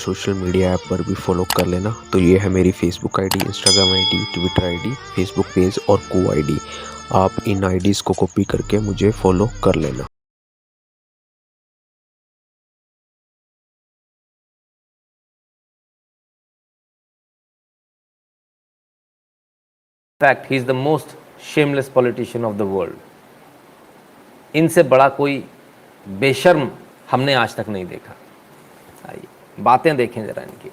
Social media app पर भी follow कर लेना। तो ये है मेरी Facebook ID, Instagram ID, Twitter ID, Facebook page और को आईडी। आप इन आईडीज़ को कॉपी करके मुझे फॉलो कर लेना। fact, he is the most shameless politician of the world. इनसे बड़ा कोई बेशर्म हमने आज तक नहीं देखा। आइए बातें देखें जरा इनकी।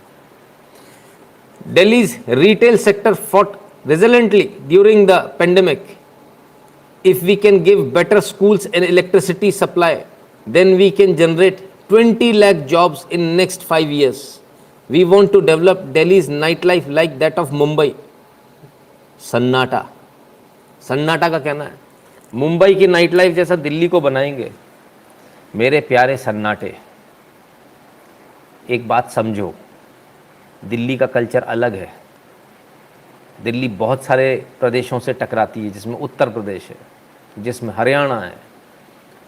Delhi's retail sector fought resiliently during the pandemic. If we can give better schools and electricity supply, then we can generate 20 lakh jobs in next 5 years. We want to develop Delhi's nightlife like that of Mumbai. सन्नाटा, सन्नाटा का कहना है मुंबई की night life जैसा दिल्ली को बनाएंगे। मेरे प्यारे सन्नाटे, एक बात समझो, दिल्ली का कल्चर अलग है। दिल्ली बहुत सारे प्रदेशों से टकराती है, जिसमें उत्तर प्रदेश है, जिसमें हरियाणा है,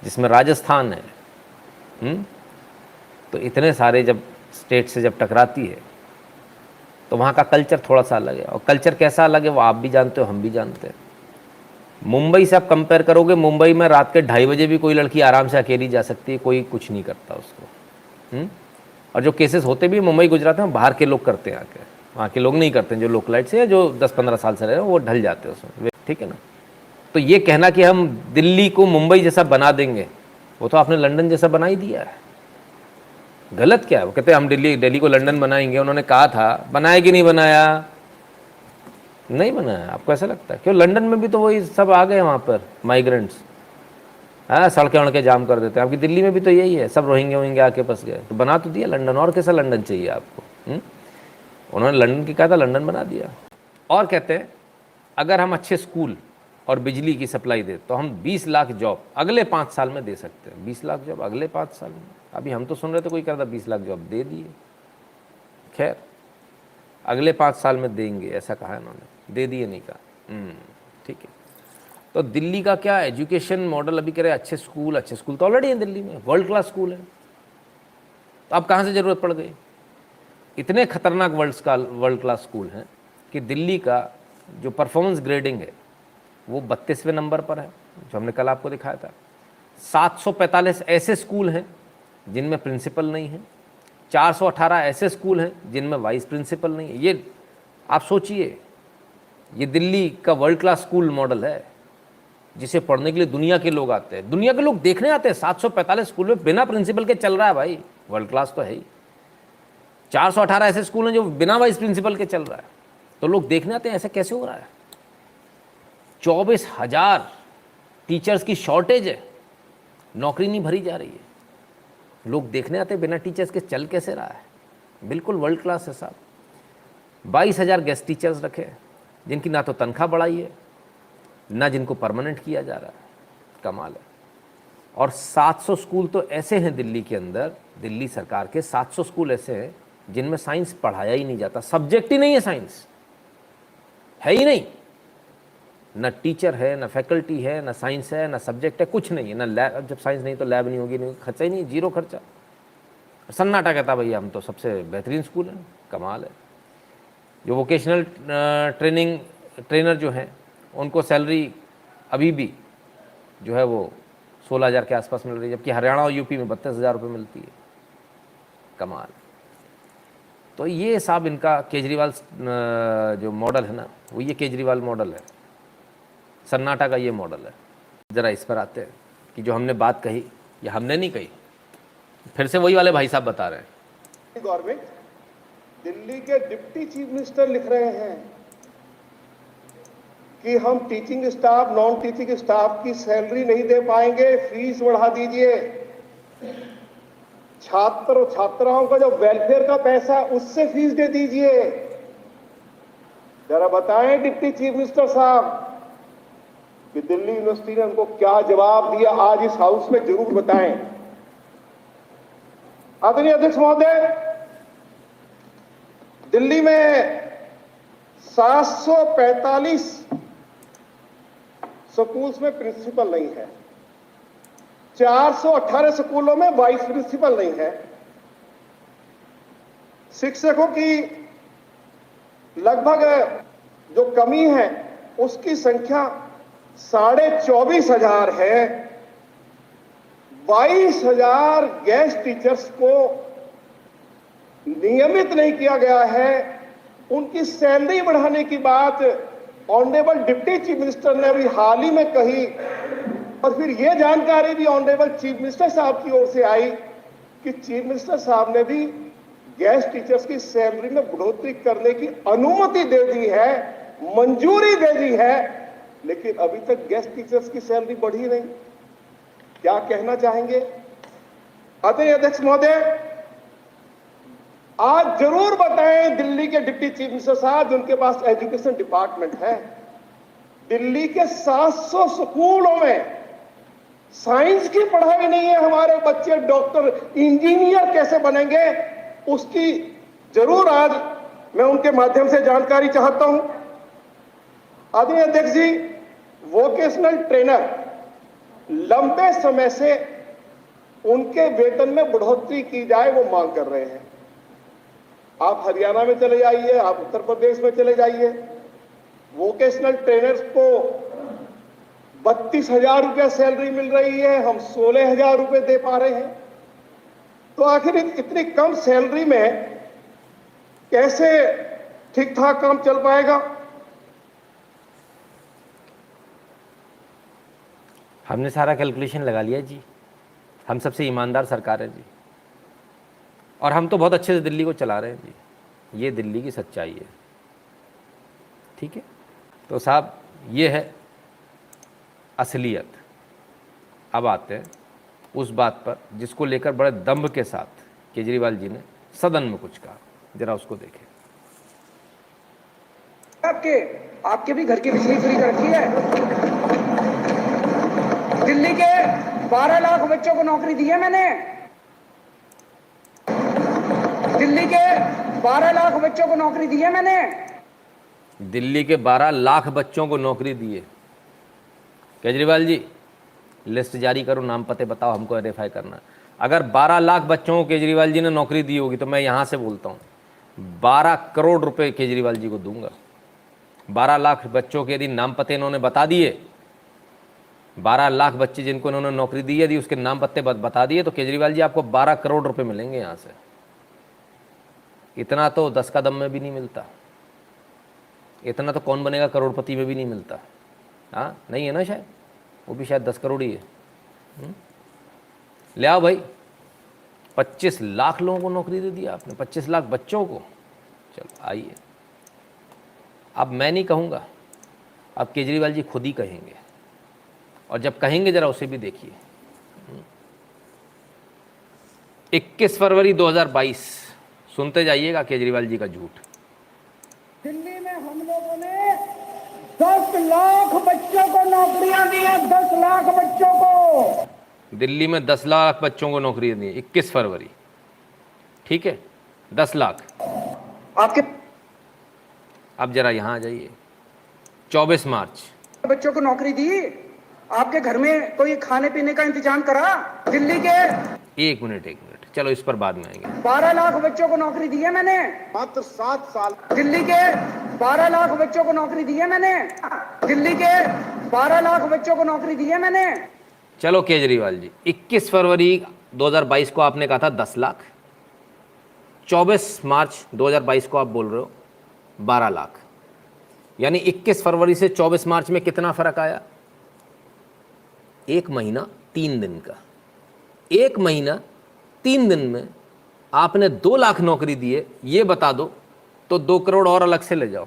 जिसमें राजस्थान है। तो इतने सारे जब स्टेट से जब टकराती है तो वहाँ का कल्चर थोड़ा सा अलग है। और कल्चर कैसा अलग है वो आप भी जानते हो, हम भी जानते हैं। मुंबई से आप कंपेयर करोगे, मुंबई में रात के 2:30 बजे भी कोई लड़की आराम से अकेली जा सकती है, कोई कुछ नहीं करता उसको। और जो केसेस होते भी मुंबई गुजरात में, बाहर के लोग करते हैं आके, वहाँ के लोग नहीं करते हैं। जो लोकलाइट से जो 10-15 साल से रहे हैं वो ढल जाते हैं उसमें, ठीक है ना। तो ये कहना कि हम दिल्ली को मुंबई जैसा बना देंगे, वो तो आपने लंदन जैसा बना ही दिया है। गलत क्या है? वो कहते हैं हम दिल्ली को लंदन बनाएंगे। उन्होंने कहा था, बनाया कि नहीं बनाया? नहीं बनाया। आपको ऐसा लगता है? क्यों? लंदन में भी तो वही सब आ गए वहाँ पर माइग्रेंट्स। हाँ, सड़कें वड़कें जाम कर देते हैं। आपकी दिल्ली में भी तो यही है, सब रोहिंगे आके फंस गए। तो बना तो दिया लंदन, और कैसा लंदन चाहिए आपको? उन्होंने लंदन की कहा था, लंदन बना दिया। और कहते हैं अगर हम अच्छे स्कूल और बिजली की सप्लाई दे तो हम 20 लाख जॉब अगले 5 साल में दे सकते हैं। 20 लाख जॉब अगले 5 साल में। अभी हम तो सुन रहे थे कोई कर रहा 20 लाख जॉब दे दिए। खैर, अगले 5 साल में देंगे ऐसा कहा है उन्होंने, दे दिए नहीं कहा। ठीक है। तो दिल्ली का क्या एजुकेशन मॉडल अभी कह रहे अच्छे स्कूल तो ऑलरेडी है दिल्ली में, वर्ल्ड क्लास स्कूल है। तो अब कहाँ से ज़रूरत पड़ गई? इतने खतरनाक वर्ल्ड क्लास स्कूल हैं कि दिल्ली का जो परफॉर्मेंस ग्रेडिंग है वो 32वें नंबर पर है, जो हमने कल आपको दिखाया था। 745 ऐसे स्कूल हैं जिनमें प्रिंसिपल नहीं है। 418 ऐसे स्कूल हैं जिनमें वाइस प्रिंसिपल नहीं है। ये आप सोचिए, ये दिल्ली का वर्ल्ड क्लास स्कूल मॉडल है जिसे पढ़ने के लिए दुनिया के लोग आते हैं, दुनिया के लोग देखने आते हैं। 745 स्कूल में बिना प्रिंसिपल के चल रहा है भाई, वर्ल्ड क्लास तो है ही। 418 ऐसे स्कूल हैं जो बिना वाइस प्रिंसिपल के चल रहा है, तो लोग देखने आते हैं। ऐसा कैसे हो रहा है? 24,000 टीचर्स की शॉर्टेज है, नौकरी नहीं भरी जा रही है। लोग देखने आते हैं बिना टीचर्स के चल कैसे रहा है? बिल्कुल वर्ल्ड क्लास है साहब। 22,000 गेस्ट टीचर्स रखे हैं जिनकी ना तो तनख्वाह बढ़ाई है, ना जिनको परमानेंट किया जा रहा है। कमाल है। और 700 स्कूल तो ऐसे हैं दिल्ली के अंदर, दिल्ली सरकार के 700 स्कूल ऐसे हैं जिनमें साइंस पढ़ाया ही नहीं जाता। सब्जेक्ट ही नहीं है, साइंस है ही नहीं। ना टीचर है, ना फैकल्टी है, ना साइंस है, ना सब्जेक्ट है, कुछ नहीं है, ना लैब। जब साइंस नहीं तो लैब नहीं होगी, नहीं खर्चा ही नहीं, जीरो खर्चा। सन्नाटा कहता भैया हम तो सबसे बेहतरीन स्कूल हैं। कमाल है। जो वोकेशनल ट्रेनर जो हैं उनको सैलरी अभी भी जो है वो 16,000 के आसपास मिल रही है, जबकि हरियाणा और यूपी में 32,000 रुपये मिलती है। कमाल। तो ये साहब इनका केजरीवाल जो मॉडल है ना, वो ये केजरीवाल मॉडल है, सन्नाटा का ये मॉडल है। ज़रा इस पर आते हैं कि जो हमने बात कही, ये हमने नहीं कही, फिर से वही वाले भाई साहब बता रहे हैं। गवर्नमेंट, दिल्ली के डिप्टी चीफ मिनिस्टर लिख रहे हैं कि हम teaching staff, non teaching staff की सैलरी नहीं दे पाएंगे, फीस बढ़ा दीजिए। छात्र और छात्राओं का जो वेलफेयर का पैसा है उससे फीस दे दीजिए। जरा बताएं डिप्टी चीफ मिनिस्टर साहब कि दिल्ली यूनिवर्सिटी ने उनको क्या जवाब दिया, आज इस हाउस में जरूर बताएं। आदरणीय अध्यक्ष महोदय, दिल्ली में 745 स्कूल्स में प्रिंसिपल नहीं है, 418 स्कूलों में वाइस प्रिंसिपल नहीं है, शिक्षकों की लगभग जो कमी है उसकी संख्या 24,500 है। 22,000 गेस्ट टीचर्स को नियमित नहीं किया गया है। उनकी सैलरी बढ़ाने की बात ऑनरेबल डिप्टी चीफ मिनिस्टर ने अभी हाल ही में कही, और फिर यह जानकारी भी ऑनरेबल चीफ मिनिस्टर साहब की ओर से आई कि चीफ मिनिस्टर साहब ने भी गेस्ट टीचर्स की सैलरी में बढ़ोतरी करने की अनुमति दे दी है, मंजूरी दे दी है, लेकिन अभी तक गेस्ट टीचर्स की सैलरी बढ़ी नहीं। क्या कहना चाहेंगे? आदरणीय अध्यक्ष महोदय, आज जरूर बताएं दिल्ली के डिप्टी चीफ मिनिस्टर साहब, जिनके पास एजुकेशन डिपार्टमेंट है, दिल्ली के 700 स्कूलों में साइंस की पढ़ाई नहीं है। हमारे बच्चे डॉक्टर इंजीनियर कैसे बनेंगे, उसकी जरूर आज मैं उनके माध्यम से जानकारी चाहता हूं। आदरणीय अध्यक्ष जी, वोकेशनल ट्रेनर लंबे समय से उनके वेतन में बढ़ोतरी की जाए वो मांग कर रहे हैं। आप हरियाणा में चले जाइए, आप उत्तर प्रदेश में चले जाइए, वोकेशनल ट्रेनर्स को 32,000 रुपया सैलरी मिल रही है, हम 16,000 रुपये दे पा रहे हैं। तो आखिर इतनी कम सैलरी में कैसे ठीक ठाक काम चल पाएगा? हमने सारा कैलकुलेशन लगा लिया जी। हम सबसे ईमानदार सरकार है जी, और हम तो बहुत अच्छे से दिल्ली को चला रहे हैं जी। ये दिल्ली की सच्चाई है, ठीक है। तो साहब, ये है असलियत। अब आते हैं उस बात पर जिसको लेकर बड़े दम्भ के साथ केजरीवाल जी ने सदन में कुछ कहा। जरा उसको देखें। आपके भी घर की बिजली फ्री कर रखी है। दिल्ली के 12 लाख बच्चों को नौकरी दी है मैंने। दिल्ली के 12 लाख बच्चों को नौकरी दी है मैंने। दिल्ली के 12 लाख बच्चों को नौकरी दी है। केजरीवाल जी, लिस्ट जारी करो, नाम पते बताओ, हमको वेरीफाई करना। अगर 12 लाख बच्चों को केजरीवाल जी ने नौकरी दी होगी तो मैं यहाँ से बोलता हूँ 12 करोड़ रुपए केजरीवाल जी को दूंगा। 12 लाख बच्चों के यदि नाम पते इन्होंने बता दिए, 12 लाख बच्चे जिनको इन्होंने नौकरी दी, यदि उसके नाम पत्ते बता दिए, तो केजरीवाल जी आपको 12 करोड़ रुपए मिलेंगे यहाँ से। इतना तो 10 का दम में भी नहीं मिलता। इतना तो कौन बनेगा करोड़पति में भी नहीं मिलता। हाँ, नहीं है ना, शायद वो भी शायद 10 करोड़ ही है। ले आओ भाई, 25 लाख लोगों को नौकरी दे दिया आपने, 25 लाख बच्चों को। चलो आइए, अब मैं नहीं कहूँगा, अब केजरीवाल जी खुद ही कहेंगे, और जब कहेंगे जरा उसे भी देखिए। 21 फरवरी 2022, सुनते जाइएगा केजरीवाल जी का झूठ। दिल्ली में हम लोगों ने 10 लाख बच्चों को नौकरियां दी हैं। 10 लाख बच्चों को दिल्ली में 10 लाख बच्चों को नौकरी दी, 21 फरवरी, ठीक है, 10 लाख। आपके अब जरा यहाँ आ जाइए, 24 मार्च। बच्चों को नौकरी दी। आपके घर में कोई खाने पीने का इंतजाम करा? दिल्ली के एक मिनट, चलो इस पर बाद में आएंगे। 12 लाख बच्चों को नौकरी दी है मैंने। मात्र 7 साल। दिल्ली के 12 लाख बच्चों को नौकरी दी है मैंने। दिल्ली के 12 लाख बच्चों को नौकरी दी है मैंने। चलो केजरीवाल जी, 21 फरवरी 2022 को आपने कहा था 10 लाख, 24 मार्च 2022 को आप बोल रहे हो 12 लाख, यानी 21 फरवरी से 24 मार्च में कितना फर्क आया? 1 महीना 3 दिन का। 1 महीना 3 दिन में आपने 2 लाख नौकरी दी है, ये बता दो तो 2 करोड़ और अलग से ले जाओ,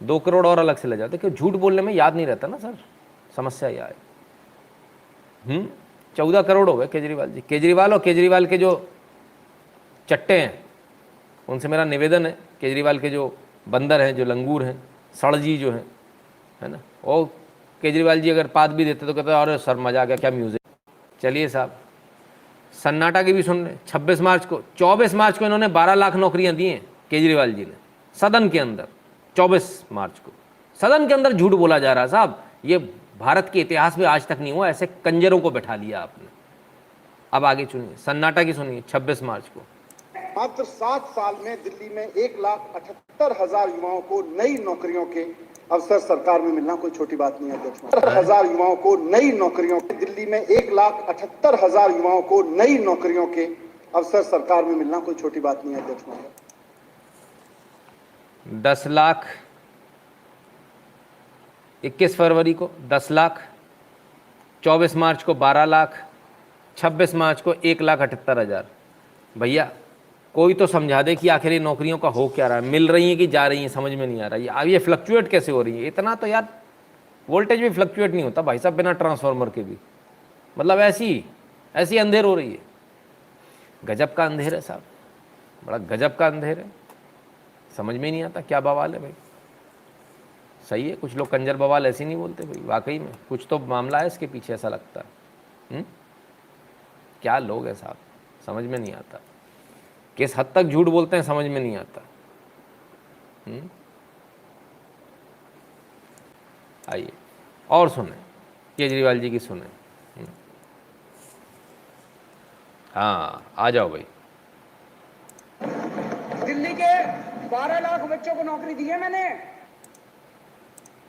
2 करोड़ और अलग से ले जाओ। देखिए, झूठ बोलने में याद नहीं रहता ना सर, समस्या यह है। 14 करोड़ हो गए केजरीवाल जी। केजरीवाल और केजरीवाल के जो चट्टे हैं उनसे मेरा निवेदन है, केजरीवाल के जो बंदर हैं, जो लंगूर हैं, सड़जी जो हैं, है ना, और केजरीवाल जी अगर पाद भी देते तो कहते अरे सर मजा आ गया, क्या म्यूजिक। चलिए साहब, सन्नाटा की भी सुन रहे। 26 मार्च को, 24 मार्च को इन्होंने 12 लाख नौकरियां दी हैं केजरीवाल जी ने सदन के अंदर। 24 मार्च को सदन के अंदर झूठ बोला जा रहा है साहब। ये भारत के इतिहास में आज तक नहीं हुआ, ऐसे कंजरों को बैठा लिया आपने। अब आगे सुनिए, सन्नाटा की सुनिए। 26 मार्च को मात्र 7 साल में दिल्ली में 1,78,000 युवाओं को नई नौकरियों के अवसर सरकार में मिलना कोई छोटी बात नहीं है अध्यक्ष महोदय। 1,78,000 युवाओं को नई नौकरियों, दिल्ली में 1,78,000 युवाओं को नई नौकरियों के अवसर सरकार में मिलना कोई छोटी बात नहीं है अध्यक्ष महोदय। 10 लाख 21 फरवरी को 10 लाख, 24 मार्च को 12 लाख, 26 मार्च को 1,78,000। भैया कोई तो समझा दे कि आखिर ये नौकरियों का हो क्या रहा है, मिल रही हैं कि जा रही हैं, समझ में नहीं आ रहा है। अब ये फ्लक्चुएट कैसे हो रही है? इतना तो यार वोल्टेज भी फ्लक्चुएट नहीं होता भाई साहब बिना ट्रांसफार्मर के भी, मतलब ऐसी अंधेर हो रही है। गजब का अंधेर है साहब, बड़ा गजब का अंधेर है, समझ में नहीं आता क्या बवाल है भाई। सही है, कुछ लोग कंजर बवाल ऐसे नहीं बोलते भाई, वाकई में कुछ तो मामला है इसके पीछे, ऐसा लगता है। क्या लोग हैं साहब, समझ में नहीं आता, किस हद तक झूठ बोलते हैं समझ में नहीं आता। आइए और सुने, केजरीवाल जी की सुने। हाँ आ जाओ भाई। दिल्ली के 12 लाख बच्चों को नौकरी दी है मैंने।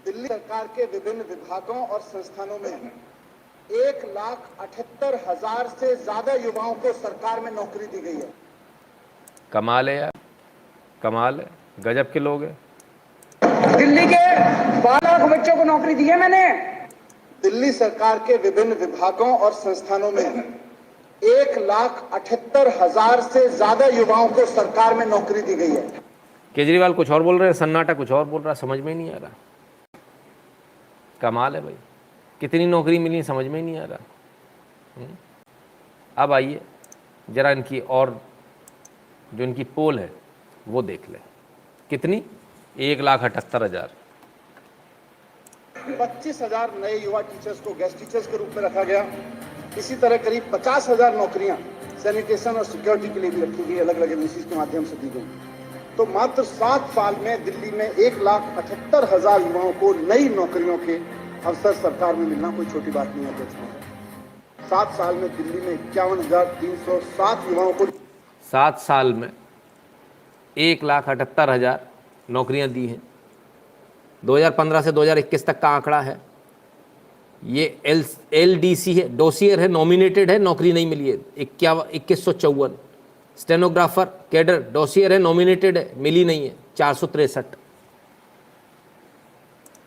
दिल्ली सरकार के विभिन्न विभागों और संस्थानों में 1,78,000 से ज्यादा युवाओं को सरकार में नौकरी दी गई है। कमाल है यार, कमाल है, गजब के लोग हैं। दिल्ली के 12 लाख बच्चों को नौकरी दी है मैंने। दिल्ली सरकार के विभिन्न विभागों और संस्थानों में 1,78,000 से ज्यादा युवाओं को सरकार में नौकरी दी गई है। केजरीवाल कुछ और बोल रहे हैं, सन्नाटा कुछ और बोल रहा है, समझ में ही नहीं आ रहा। कमाल है भाई, कितनी नौकरी मिली समझ में ही नहीं आ रहा। अब आइए जरा इनकी और जो इनकी पोल है वो देख ले, कितनी 1,78,000। 25,000 नए युवा टीचर्स को गेस्ट टीचर्स के रूप में रखा गया। इसी तरह करीब 50,000 नौकरियां सैनिटेशन और सिक्योरिटी के लिए भी रखी गई, अलग अलग एजेंसीज के माध्यम से दी गई। तो मात्र 7 साल में दिल्ली में 1,78,000 युवाओं को नई नौकरियों के अवसर सरकार में मिलना कोई छोटी बात नहीं है अध्यक्ष महोदय। 7 साल में दिल्ली में 51,307 युवाओं को 7 साल में 1,78,000 नौकरियां दी हैं। 2015 से 2021 तक का आंकड़ा है ये। LDC है, डोसियर है, नॉमिनेटेड है, नौकरी नहीं मिली है 2154। स्टेनोग्राफर कैडर डोसियर है, नॉमिनेटेड है, मिली नहीं है 463।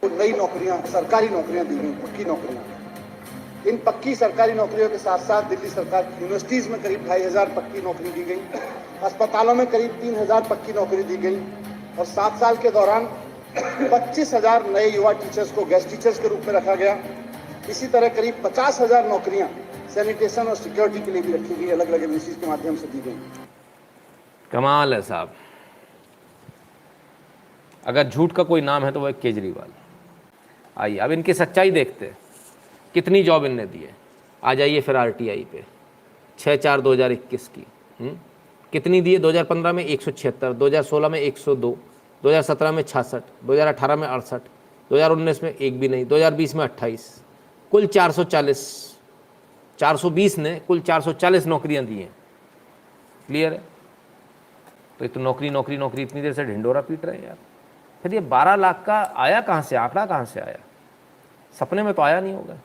नई नौकरियां, सरकारी नौकरियां दी गई, पक्की नौकरियां। इन पक्की सरकारी नौकरियों के साथ साथ दिल्ली सरकार की यूनिवर्सिटीज में करीब 2,500 पक्की नौकरी दी गई, अस्पतालों में करीब 3,000 पक्की नौकरी दी गई और 7 साल के दौरान 25,000 नए युवा टीचर्स को गेस्ट टीचर्स के रूप में रखा गया। इसी तरह करीब 50,000 नौकरियां सैनिटेशन और सिक्योरिटी के लिए भी रखी गई, अलग अलग एजेंसीज के माध्यम से दी गई। कमाल है साहब, अगर झूठ का कोई नाम है तो वह केजरीवाल। आइए अब इनकी सच्चाई देखते हैं, कितनी जॉब इनने दी है। आ जाइए फिर RTI पे 6/4/2021 की कितनी दी है? 2015 में 176, 2016 में 102, 2017 में 66, 2018 में 68, 2019 में एक भी नहीं, 2020 में 28, कुल 440, 420 ने कुल 440 नौकरियां दी हैं। क्लियर है? तो ये तो नौकरी नौकरी नौकरी इतनी देर से ढिंडोरा पीट रहे हैं यार। फिर ये 12 लाख का आया कहाँ से, आंकड़ा कहाँ से आया? सपने में तो आया नहीं होगा।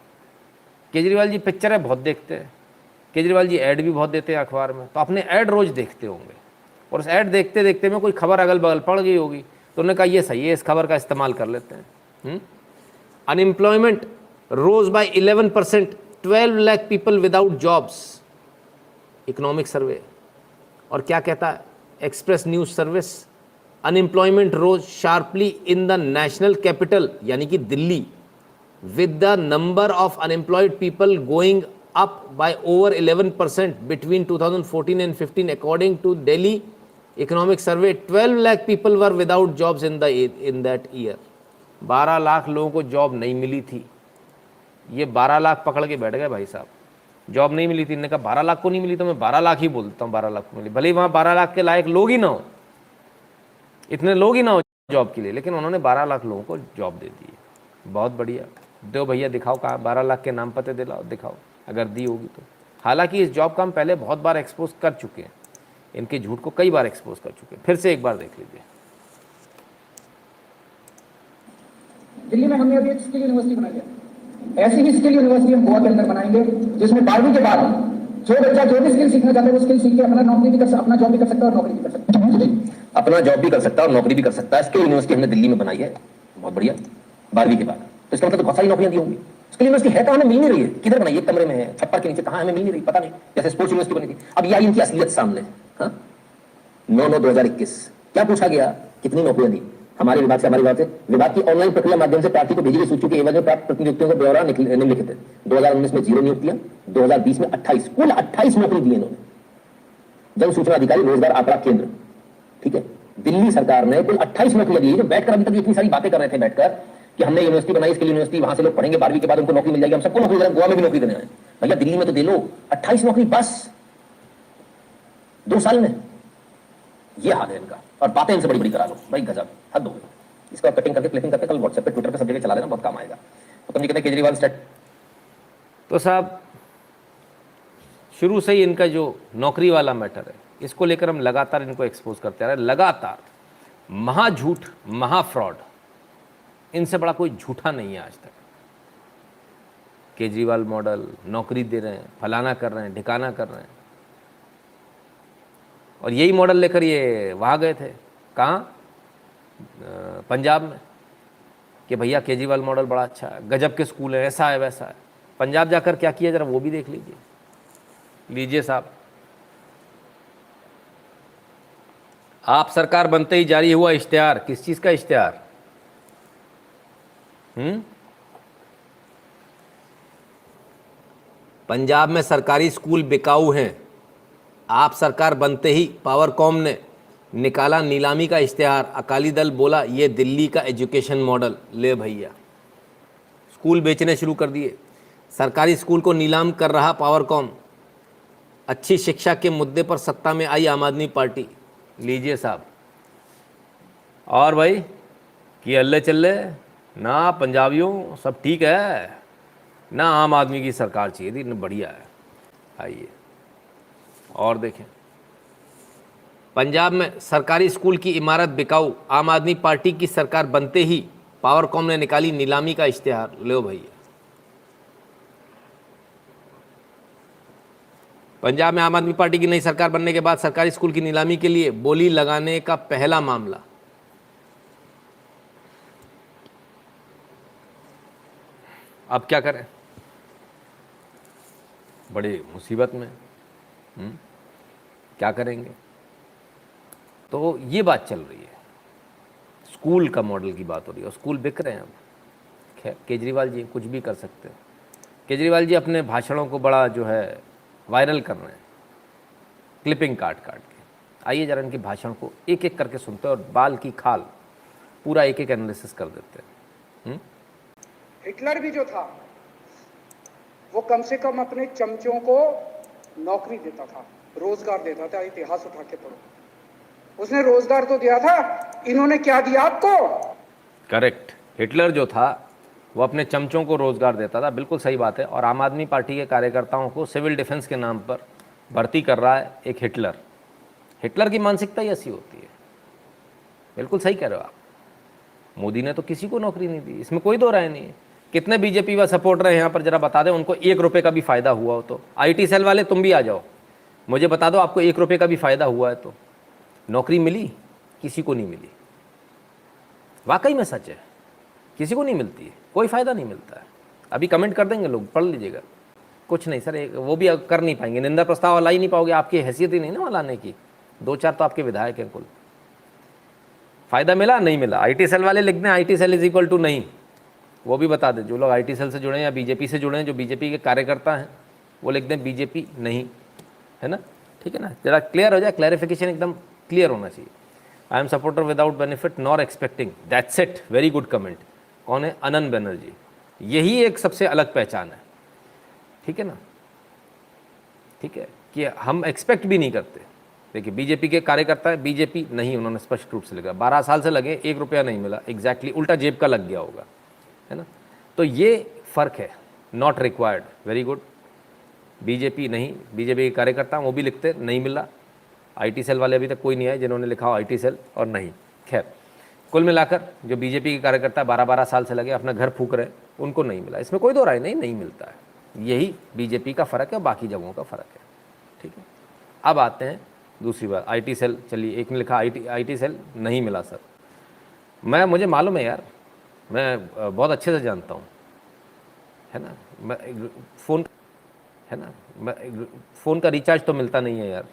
केजरीवाल जी पिक्चरें बहुत देखते हैं, केजरीवाल जी ऐड भी बहुत देते हैं अखबार में, तो अपने ऐड रोज देखते होंगे और उस ऐड देखते देखते में कोई खबर अगल बगल पड़ गई होगी तो उन्होंने कहा ये सही है, इस खबर का इस्तेमाल कर लेते हैं। Unemployment rose by 11%, 12 lakh people without jobs, economic survey. और क्या कहता है express news service? Unemployment rose sharply in the national capital यानी कि Delhi, with the number of unemployed people going up by over 11% between 2014 and 15 according to Delhi Economic Survey. 12 lakh people were without jobs in that year. 12 lakh लोगों को job नहीं मिली थी। ये 12 लाख पकड़ के बैठ गए भाई साहब, जॉब नहीं मिली थी। इन्होंने कहा 12 लाख को नहीं मिली तो मैं 12 लाख ही बोलता हूँ, 12 लाख को मिली, भले ही वहाँ 12 लाख के लायक लोग ही ना हो, इतने लोग ही ना हो जॉब के लिए, लेकिन उन्होंने 12 लाख लोगों को जॉब दे दी। बहुत बढ़िया। दो भैया दिखाओ कहाँ 12 लाख के नाम पते दिलाओ, दिखाओ अगर दी होगी तो। हालांकि इस जॉब का हम पहले बहुत बार एक्सपोज कर चुके हैं, इनके झूठ को कई बार एक्सपोज कर चुके हैं। फिर से एक बार देख लीजिए। दिल्ली में हमने अभी एक स्किल यूनिवर्सिटी बनाई है। ऐसी ही स्किल यूनिवर्सिटी हम गोवा के अंदर बनाएंगे, जिसमें 12वीं के बाद जो बच्चा जो भी स्किल सीखना चाहता है वो स्किल सीख के अपना नौकरी भी कर अपना जॉब भी कर सकता है और नौकरी भी कर सकता है। अपना जॉब भी कर सकता है और नौकरी भी कर सकता है। स्किल यूनिवर्सिटी हमने दिल्ली में बनाई है, बहुत बढ़िया। 12वीं के बाद तो इसका मतलब तो बहुत सारी नौकरियां दी होंगी। स्किल यूनिवर्सिटी है तो हमें मिल नहीं रही है। किधर बनाई है? कमरे में है, छप्पर के नीचे, कहाँ हमें मिल नहीं रही, पता नहीं। जैसे स्पोर्ट्स यूनिवर्सिटी बनी थी, अब यह इनकी असलियत सामने है। 9/9/2021 क्या पूछा गया? कितनी नौकरियां दी? हमारे विभाग से, विभाग की ऑनलाइन प्रक्रिया माध्यम से प्रार्थी को भेजी गई सूची के एवज में प्राप्त प्रतिनियुक्तियों का ब्यौरा निम्नलिखित है। 2019 में 0 नियुक्तियां, 2020 में 28, कुल 28 नौकरी दी इन्होंने। जन सूचना अधिकारी, रोजगार आंकड़ा केंद्र, ठीक है। दिल्ली सरकार ने कुल 28 नौकरी दी। जो बैठकर अभी तक इतनी सारी बातें कर रहे थे बैठकर कि हमने यूनिवर्सिटी बनाई, इसके लिए यूनिवर्सिटी, वहां से लोग पढ़ेंगे, 12वीं के बाद उनको नौकरी मिल जाएगी, हम सबको नौकरी दे रहे हैं, गोवा में भी नौकरी देने हैं। भैया दिल्ली में तो दे लो 28 नौकरी बस 2 साल में। ये हाल है इनका, और बातें इनसे बड़ी बड़ी करा लो भाई, गजब, हद हो गई। इसका कटिंग करके क्लिपिंग करके कल व्हाट्सएप पे, ट्विटर पे सब जगह चला देना, बहुत काम आएगा। तो कम नहीं कहते केजरीवाल स्टेट। तो साहब शुरू से ही इनका जो नौकरी वाला मैटर है, इसको लेकर हम लगातार इनको एक्सपोज करते रहे, लगातार। महा झूठ, महा फ्रॉड, इनसे बड़ा कोई झूठा नहीं है आज तक। केजरीवाल मॉडल, नौकरी दे रहे हैं, फलाना कर रहे हैं, ढिकाना कर रहे हैं। और यही मॉडल लेकर ये वहाँ गए थे, कहाँ? पंजाब में, कि भैया केजरीवाल मॉडल बड़ा अच्छा है, गजब के स्कूल है, ऐसा है वैसा है। पंजाब जाकर क्या किया जरा वो भी देख लीजिए। लीजिए साहब, आप सरकार बनते ही जारी हुआ इश्तिहार। किस चीज़ का इश्तिहार? पंजाब में सरकारी स्कूल बिकाऊ हैं। आप सरकार बनते ही पावरकॉम ने निकाला नीलामी का इश्तिहार। अकाली दल बोला ये दिल्ली का एजुकेशन मॉडल। ले भैया, स्कूल बेचने शुरू कर दिए। सरकारी स्कूल को नीलाम कर रहा पावरकॉम। अच्छी शिक्षा के मुद्दे पर सत्ता में आई आम आदमी पार्टी। लीजिए साहब। और भाई कि अल्ले चल्ले ना, पंजाबियों सब ठीक है ना, आम आदमी की सरकार चाहिए थी, बढ़िया है। आइए और देखें, पंजाब में सरकारी स्कूल की इमारत बिकाऊ। आम आदमी पार्टी की सरकार बनते ही पावरकॉम ने निकाली नीलामी का इश्तिहार। लो भैया, पंजाब में आम आदमी पार्टी की नई सरकार बनने के बाद सरकारी स्कूल की नीलामी के लिए बोली लगाने का पहला मामला। अब क्या करें? बड़ी मुसीबत में। क्या करेंगे? तो ये बात चल रही है, स्कूल का मॉडल की बात हो रही है, और स्कूल बिक रहे हैं। अब खैर, केजरीवाल जी कुछ भी कर सकते हैं। केजरीवाल जी अपने भाषणों को बड़ा जो है वायरल कर रहे हैं, क्लिपिंग काट काट के। आइए जरा इनके भाषण को एक एक करके सुनते हैं और बाल की खाल पूरा एक एक एनालिसिस कर देते हैं। हिटलर भी जो था वो कम से कम अपने चमचों को नौकरी देता था, रोजगार देता था। इतिहास उठा के पढ़ो, उसने रोजगार तो दिया था। इन्होंने क्या दिया आपको? करेक्ट। हिटलर जो था वो अपने चमचों को रोजगार देता था, बिल्कुल सही बात है। और आम आदमी पार्टी के कार्यकर्ताओं को सिविल डिफेंस के नाम पर भर्ती कर रहा है एक हिटलर। हिटलर की मानसिकता ही ऐसी होती है। बिल्कुल सही कह रहे हो आप। मोदी ने तो किसी को नौकरी नहीं दी, इसमें कोई दो राय नहीं है। कितने बीजेपी व सपोर्टर हैं यहाँ पर, जरा बता दें उनको 1 रुपये का भी फायदा हुआ हो तो। IT सेल वाले तुम भी आ जाओ, मुझे बता दो आपको 1 रुपये का भी फायदा हुआ है तो। नौकरी मिली? किसी को नहीं मिली। वाकई में सच है, किसी को नहीं मिलती है, कोई फ़ायदा नहीं मिलता है। अभी कमेंट कर देंगे लोग, पढ़ लीजिएगा। कुछ नहीं सर, वो भी कर नहीं पाएंगे, निंदा प्रस्ताव ला ही नहीं पाओगे, आपकी हैसियत ही नहीं ना लाने की। 2-4 तो आपके विधायक हैं कुल। फ़ायदा मिला नहीं मिला? IT सेल वाले लिख दें IT cell is equal to नहीं, वो भी बता दें। जो लोग IT सेल से जुड़े हैं या बीजेपी से जुड़े हैं, जो बीजेपी के कार्यकर्ता हैं, वो लिख दें बीजेपी नहीं, है ना? ठीक है ना? जरा क्लियर हो जाए, क्लैरिफिकेशन एकदम क्लियर होना चाहिए। I am supporter without benefit nor expecting, that's it. Very good comment. कौन है? अनंत बनर्जी। यही एक सबसे अलग पहचान है, ठीक है ना? ठीक है, कि हम एक्सपेक्ट भी नहीं करते। देखिए बीजेपी के कार्यकर्ता है, बीजेपी नहीं, उन्होंने स्पष्ट रूप से लिखा। 12 साल से लगे, 1 रुपया नहीं मिला। एग्जैक्टली उल्टा जेब का लग गया होगा, है ना? तो ये फ़र्क है। Not required, very good. BJP नहीं, बीजेपी के कार्यकर्ता वो भी लिखते नहीं मिला, आईटी सेल वाले अभी तक कोई नहीं आए जिन्होंने लिखा हो आईटी सेल और नहीं। खैर, कुल मिलाकर जो बीजेपी के कार्यकर्ता 12-12 साल से लगे अपना घर फूक रहे, उनको नहीं मिला, इसमें कोई दो राय नहीं मिलता है। यही बीजेपी का फ़र्क है और बाकी जगहों का फ़र्क है। ठीक है, अब आते हैं दूसरी बात, आईटी सेल। चलिए, एक ने लिखा आईटी सेल नहीं मिला सर। मुझे मालूम है यार, मैं बहुत अच्छे से जानता हूँ, है ना। फ़ोन का रिचार्ज तो मिलता नहीं है यार,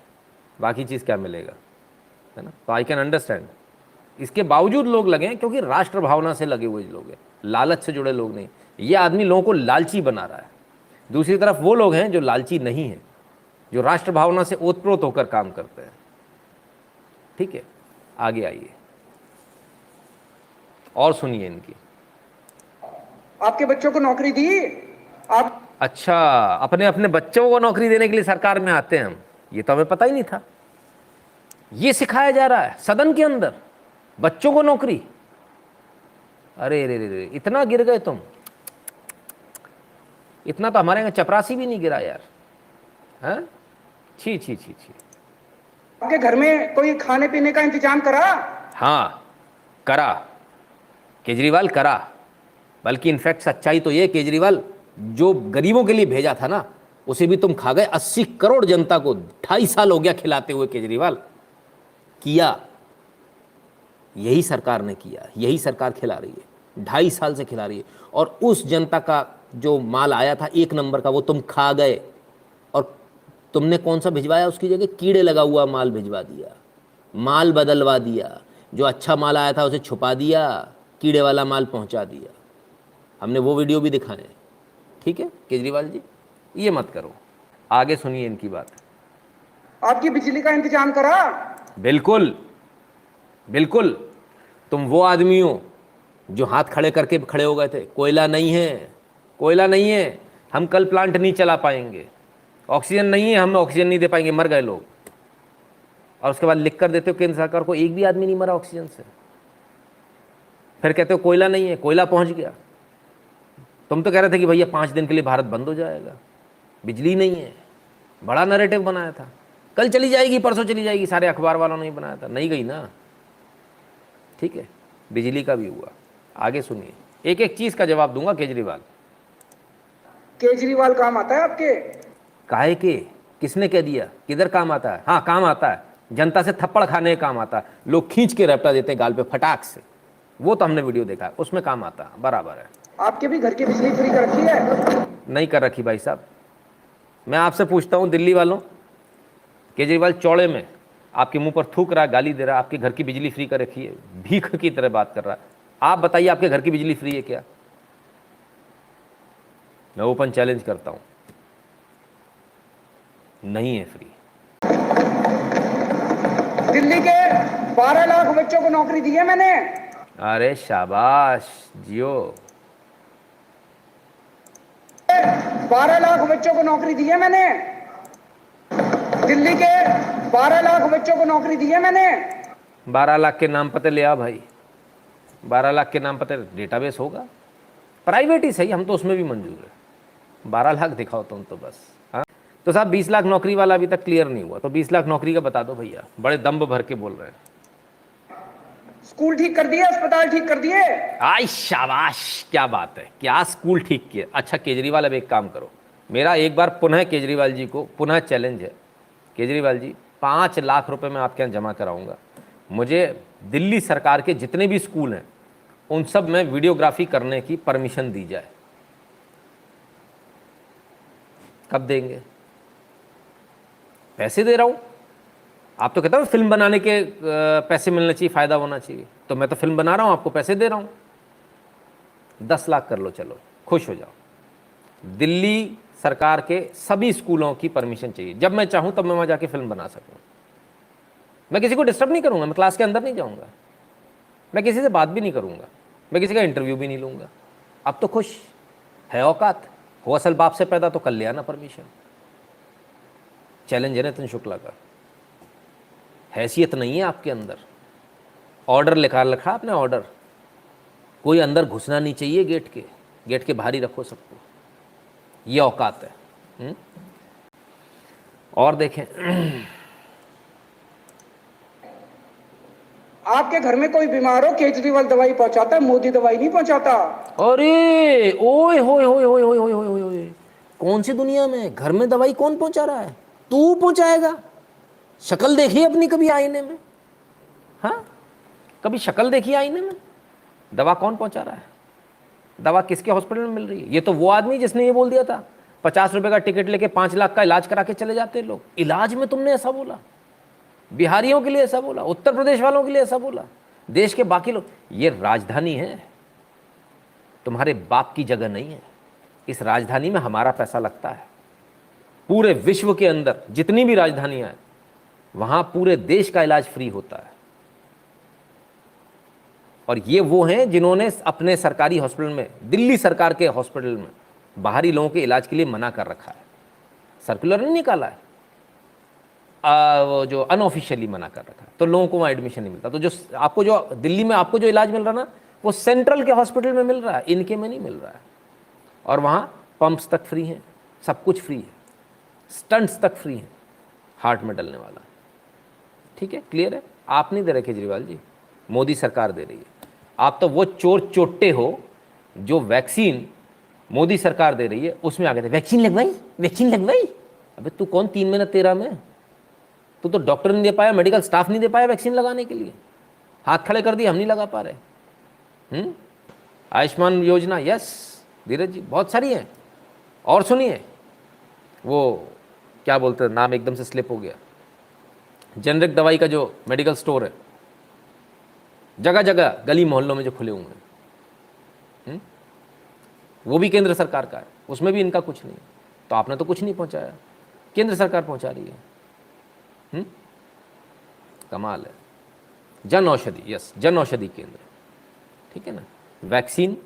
बाकी चीज़ क्या मिलेगा, है ना। तो आई कैन अंडरस्टैंड। इसके बावजूद लोग लगे हैं क्योंकि राष्ट्र भावना से लगे हुए लोग हैं, लालच से जुड़े लोग नहीं। ये आदमी लोगों को लालची बना रहा है। दूसरी तरफ वो लोग हैं जो लालची नहीं हैं, जो राष्ट्र भावना से ओतप्रोत होकर काम करते हैं। ठीक है, आगे आइए और सुनिए इनकी। आपके बच्चों को नौकरी दी आप? अच्छा, अपने बच्चों को नौकरी देने के लिए सरकार में आते हैं हम, ये तो हमें पता ही नहीं था। ये सिखाया जा रहा है सदन के अंदर, बच्चों को नौकरी। अरे रे रे रे, इतना गिर गए तुम, इतना तो हमारे यहाँ चपरासी भी नहीं गिरा यार। हैं? छी छी छी छी। आपके घर में कोई खाने पीने का इंतजाम करा? हाँ, करा, केजरीवाल करा। बल्कि इनफैक्ट सच्चाई तो ये, केजरीवाल जो गरीबों के लिए भेजा था ना, उसे भी तुम खा गए। 80 करोड़ जनता को 2.5 साल हो गया खिलाते हुए केजरीवाल। किया, यही सरकार ने किया, यही सरकार खिला रही है, 2.5 साल से खिला रही है। और उस जनता का जो माल आया था 1 नंबर का, वो तुम खा गए। और तुमने कौन सा भिजवाया उसकी जगह? कीड़े लगा हुआ माल भिजवा दिया, माल बदलवा दिया। जो अच्छा माल आया था उसे छुपा दिया, कीड़े वाला माल पहुंचा दिया। हमने वो वीडियो भी दिखाए। ठीक है केजरीवाल जी, ये मत करो। आगे सुनिए इनकी बात। आपकी बिजली का इंतजाम करा? बिल्कुल बिल्कुल। तुम वो आदमी हो जो हाथ खड़े करके खड़े हो गए थे, कोयला नहीं है, कोयला नहीं है, हम कल प्लांट नहीं चला पाएंगे, ऑक्सीजन नहीं है, हम ऑक्सीजन नहीं दे पाएंगे, मर गए लोग। और उसके बाद लिख कर देते हो केंद्र सरकार को, एक भी आदमी नहीं मरा ऑक्सीजन से। फिर कहते हो कोयला नहीं है, कोयला पहुंच गया। तुम तो कह रहे थे कि भैया 5 दिन के लिए भारत बंद हो जाएगा, बिजली नहीं है, बड़ा नैरेटिव बनाया था। कल चली जाएगी, परसों चली जाएगी, सारे अखबार वालों ने बनाया था, नहीं गई ना। ठीक है, बिजली का भी हुआ। आगे सुनिए, एक एक चीज का जवाब दूंगा केजरीवाल। केजरीवाल काम आता है आपके? काहे के? किसने कह दिया? किधर काम आता है? हाँ काम आता है, जनता से थप्पड़ खाने का काम आता है। लोग खींच के रैपटा देते हैं गाल पे फटाक से, वो तो हमने वीडियो देखा है, उसमें काम आता है, बराबर है। आपके भी घर की बिजली फ्री कर रखी है? नहीं कर रखी भाई साहब। मैं आपसे पूछता हूँ दिल्ली वालों, केजरीवाल चौड़े में आपके मुंह पर थूक रहा है, गाली दे रहा है, आपके घर की बिजली फ्री कर रखी है, भीख की तरह बात कर रहा है। आप बताइए आपके घर की बिजली फ्री है क्या? मैं ओपन चैलेंज करता हूं, नहीं है फ्री। दिल्ली के 12 लाख बच्चों को नौकरी दी है मैंने। अरे शाबाश जियो। 12 लाख बच्चों को नौकरी दी है मैंने। दिल्ली के 12 लाख बच्चों को नौकरी दी है मैंने। 12 लाख के नाम पते ले आ भाई, 12 लाख के नाम पते डेटाबेस होगा, प्राइवेट ही सही, हम तो उसमें भी मंजूर है। 12 लाख दिखाओ तुम तो बस। हाँ तो साहब 20 लाख नौकरी वाला अभी तक क्लियर नहीं हुआ, तो 20 लाख नौकरी का बता दो भैया, बड़े दम्ब भर के बोल रहे हैं। स्कूल ठीक कर दिए, अस्पताल ठीक कर दिए। आई शाबाश, क्या बात है, क्या स्कूल ठीक किए। अच्छा केजरीवाल, अब एक काम करो, मेरा एक बार पुनः केजरीवाल जी को पुनः चैलेंज है। केजरीवाल जी 5 लाख रुपए मैं आपके यहाँ जमा कराऊंगा, मुझे दिल्ली सरकार के जितने भी स्कूल हैं उन सब में वीडियोग्राफी करने की परमिशन दी जाए। कब देंगे? पैसे दे रहा हूं, आप तो कहते हो फिल्म बनाने के पैसे मिलने चाहिए, फायदा होना चाहिए, तो मैं तो फिल्म बना रहा हूं, आपको पैसे दे रहा हूं। 10 लाख कर लो, चलो खुश हो जाओ। दिल्ली सरकार के सभी स्कूलों की परमिशन चाहिए, जब मैं चाहूं तब मैं वहां जाके फिल्म बना सकूं। मैं किसी को डिस्टर्ब नहीं करूंगा, मैं क्लास के अंदर नहीं जाऊंगा, मैं किसी से बात भी नहीं करूंगा, मैं किसी का इंटरव्यू भी नहीं लूंगा। अब तो खुश है, औकात हो असल बाप से पैदा, तो कर लिया ना परमिशन। चैलेंज है नितिन शुक्ला का, हैसियत नहीं है आपके अंदर। ऑर्डर लिखा रखा आपने, ऑर्डर, कोई अंदर घुसना नहीं चाहिए, गेट के बाहर ही रखो सबको, ये औकात है। और देखें आपके घर में कोई बीमार हो, केजरीवाल दवाई पहुंचाता है, मोदी दवाई नहीं पहुंचाता। अरे ओए होए होए होए होए होए होए होए, कौन सी दुनिया में घर में दवाई कौन पहुंचा रहा है? तू पहुंचाएगा? शक्ल देखी अपनी कभी आईने में? हाँ, कभी शक्ल देखी आईने में? दवा कौन पहुंचा रहा है? दवा किसके हॉस्पिटल में मिल रही है? ये तो वो आदमी जिसने ये बोल दिया था 50 रुपए का टिकट लेके 5 लाख का इलाज करा के चले जाते हैं लोग। इलाज में तुमने ऐसा बोला, बिहारियों के लिए ऐसा बोला, उत्तर प्रदेश वालों के लिए ऐसा बोला, देश के बाकी लोग। ये राजधानी है, तुम्हारे बाप की जगह नहीं है। इस राजधानी में हमारा पैसा लगता है। पूरे विश्व के अंदर जितनी भी राजधानियां हैं वहां पूरे देश का इलाज फ्री होता है। और ये वो हैं जिन्होंने अपने सरकारी हॉस्पिटल में, दिल्ली सरकार के हॉस्पिटल में बाहरी लोगों के इलाज के लिए मना कर रखा है। सर्कुलर नहीं निकाला है, वो जो अनऑफिशियली मना कर रखा है, तो लोगों को वहाँ एडमिशन नहीं मिलता। तो जो दिल्ली में आपको जो इलाज मिल रहा ना, वो सेंट्रल के हॉस्पिटल में मिल रहा है, इनके में नहीं मिल रहा है। और वहाँ पंप्स तक फ्री हैं, सब कुछ फ्री है, स्टंट्स तक फ्री हैं, हार्ट में डलने वाला। ठीक है, क्लियर है? आप नहीं दे रहे केजरीवाल जी, मोदी सरकार दे रही है। आप तो वो चोर चोट्टे हो जो वैक्सीन मोदी सरकार दे रही है उसमें आ गए थे, वैक्सीन लगवाई, वैक्सीन लगवाई। अबे तू कौन 3 महीना 13 में? तू तो डॉक्टर नहीं दे पाया, मेडिकल स्टाफ नहीं दे पाया वैक्सीन लगाने के लिए। हाथ खड़े कर दिए, हम नहीं लगा पा रहे। आयुष्मान योजना, यस धीरज जी, बहुत सारी है। और सुनिए, वो क्या बोलते हैं, नाम एकदम से स्लिप हो गया, जेनरिक दवाई का जो मेडिकल स्टोर है जगह जगह गली मोहल्लों में जो खुले हुए हैं, वो भी केंद्र सरकार का है, उसमें भी इनका कुछ नहीं। तो आपने तो कुछ नहीं पहुंचाया, केंद्र सरकार पहुंचा रही है। कमाल है। जन औषधि, यस, जन औषधि केंद्र, ठीक है ना। वैक्सीन,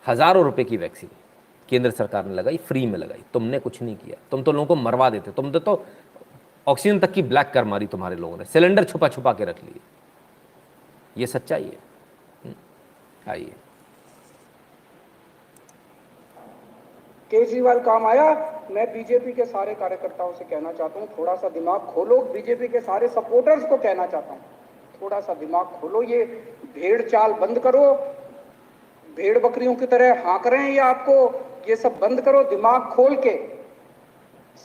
हजारों रुपए की वैक्सीन केंद्र सरकार ने लगाई, फ्री में लगाई। तुमने कुछ नहीं किया, तुम तो लोगों को मरवा देते। तुमने तो ऑक्सीजन तक की ब्लैक कर मारी तुम्हारे लोगों ने, सिलेंडर छुपा छुपा के रख लिए। ये सच्चाई है। आइए, केजरीवाल काम आया। मैं बीजेपी के सारे कार्यकर्ताओं से कहना चाहता हूं, थोड़ा सा दिमाग खोलो। बीजेपी के सारे सपोर्टर्स को कहना चाहता हूं, थोड़ा सा दिमाग खोलो। ये भेड़ चाल बंद करो, भेड़ बकरियों की तरह हाँक रहे हैं ये आपको, ये सब बंद करो। दिमाग खोल के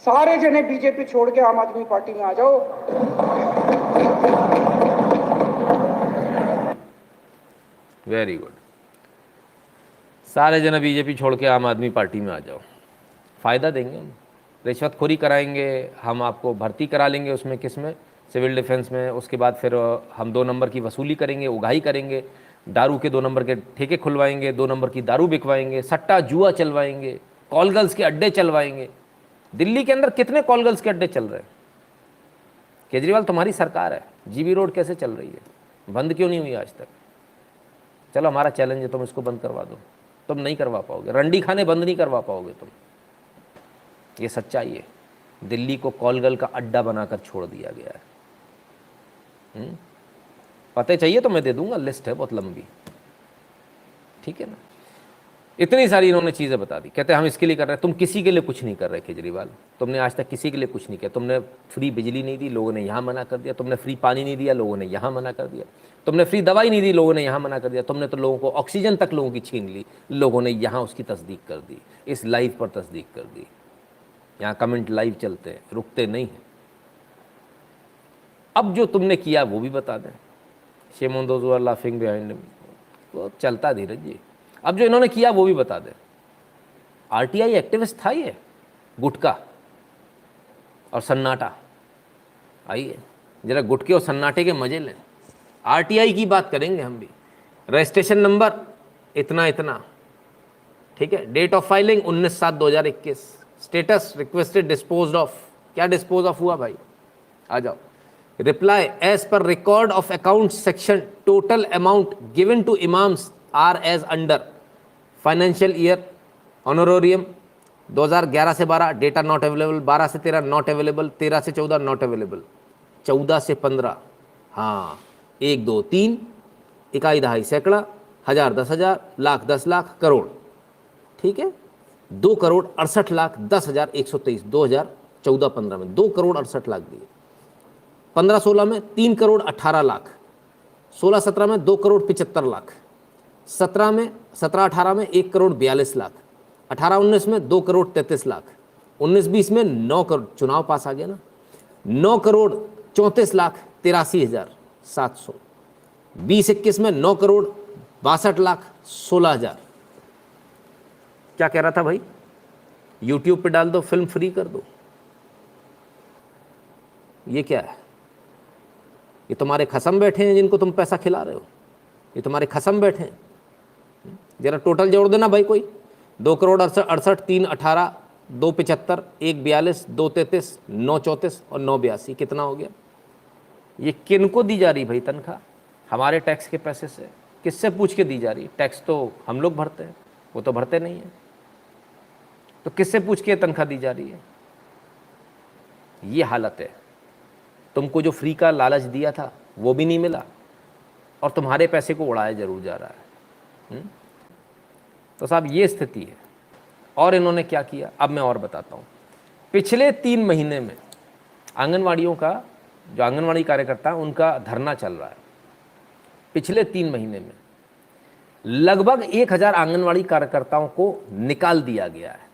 सारे जने बीजेपी छोड़ के आम आदमी पार्टी में आ जाओ। Very good. सारे जन बीजेपी छोड़ के आम आदमी पार्टी में आ जाओ। फ़ायदा देंगे हम, रिश्वतखोरी कराएंगे, हम आपको भर्ती करा लेंगे उसमें, किस में, सिविल डिफेंस में। उसके बाद फिर हम 2 नंबर की वसूली करेंगे, उगाही करेंगे, दारू के 2 नंबर के ठेके खुलवाएंगे, 2 नंबर की दारू बिकवाएंगे, सट्टा जुआ चलवाएंगे, कॉल गर्ल्स के अड्डे चलवाएंगे। दिल्ली के अंदर कितने कॉल गर्ल्स के अड्डे चल रहे हैं? केजरीवाल तुम्हारी सरकार है, जीबी रोड कैसे चल रही है? बंद क्यों नहीं हुई आज तक? चलो, हमारा चैलेंज है, तुम इसको बंद करवा दो। तुम नहीं करवा पाओगे, रंडी खाने बंद नहीं करवा पाओगे तुम। ये सच्चाई है। दिल्ली को कॉल गर्ल का अड्डा बनाकर छोड़ दिया गया है। पते चाहिए तो मैं दे दूंगा, लिस्ट है बहुत लंबी, ठीक है ना। इतनी सारी इन्होंने चीज़ें बता दी। कहते हैं हम इसके लिए कर रहे हैं। तुम किसी के लिए कुछ नहीं कर रहे केजरीवाल, तुमने आज तक किसी के लिए कुछ नहीं किया। तुमने फ्री बिजली नहीं दी, लोगों ने यहाँ मना कर दिया। तुमने फ्री पानी नहीं दिया, लोगों ने यहाँ मना कर दिया। तुमने फ्री दवाई नहीं दी, लोगों ने यहाँ मना कर दिया। तुमने तो लोगों को ऑक्सीजन तक लोगों की छीन ली, लोगों ने यहाँ उसकी तस्दीक कर दी, इस लाइव पर तस्दीक कर दी। यहाँ कमेंट लाइव चलते हैं, रुकते नहीं हैं। अब जो तुमने किया वो भी बता दें। Shame on those who are laughing behind him, वो चलता धीरज जी। अब जो इन्होंने किया वो भी बता दें। आरटीआई एक्टिविस्ट था ये, गुटका और सन्नाटा। आइए जरा गुटके और सन्नाटे के मजे लें। आरटीआई की बात करेंगे हम भी। रजिस्ट्रेशन नंबर इतना इतना, ठीक है। Date of filing 19/7/2021। Status requested disposed of. क्या डिस्पोज ऑफ हुआ भाई? आ जाओ। Reply as per record of account section total amount given to imams are as under financial year honorarium 2011 से 12 डेटा नॉट अवेलेबल, 12 से 13 नॉट अवेलेबल, 13 से 14 not available, 14 से 15 हाँ 1 2 3 इकाई दहाई सैकड़ा, हजार 10,000 लाख 10 लाख करोड़, ठीक है। 2,68,10,123 2014-15 में 2,68,00,000 दिए। 15-16 में 3,18,00,000 16-17 में 2,75,00,000, 17-18 में 1,42,00,000, 18-19 में 2,33,00,000, 19-20 में 9 करोड़, चुनाव पास आ गया ना, 9,34,83,700, 20-21 में 9,62,16,000। क्या कह रहा था भाई? यूट्यूब पे डाल दो, फिल्म फ्री कर दो। ये क्या है? ये तुम्हारे खसम बैठे हैं जिनको तुम पैसा खिला रहे हो, ये तुम्हारे खसम बैठे हैं। जरा टोटल जोड़ देना भाई कोई, 2,68,68, 3,18, 2,75, 1,42, 2,33, 9,34 और 9,82, कितना हो गया? ये किनको दी जा रही भाई तनख्वाह? हमारे टैक्स के पैसे से। किससे पूछ के दी जा रही? टैक्स तो हम लोग भरते हैं, वो तो भरते नहीं है, तो किससे पूछ के तनख्वाह दी जा रही है? ये हालत है। तुमको जो फ्री का लालच दिया था वो भी नहीं मिला, और तुम्हारे पैसे को उड़ाया जरूर जा रहा है। तो साहब ये स्थिति है। और इन्होंने क्या किया अब मैं और बताता हूँ। पिछले 3 महीने में आंगनवाड़ियों का, जो आंगनवाड़ी कार्यकर्ता उनका धरना चल रहा है, पिछले 3 महीने में लगभग 1,000 आंगनवाड़ी कार्यकर्ताओं को निकाल दिया गया है।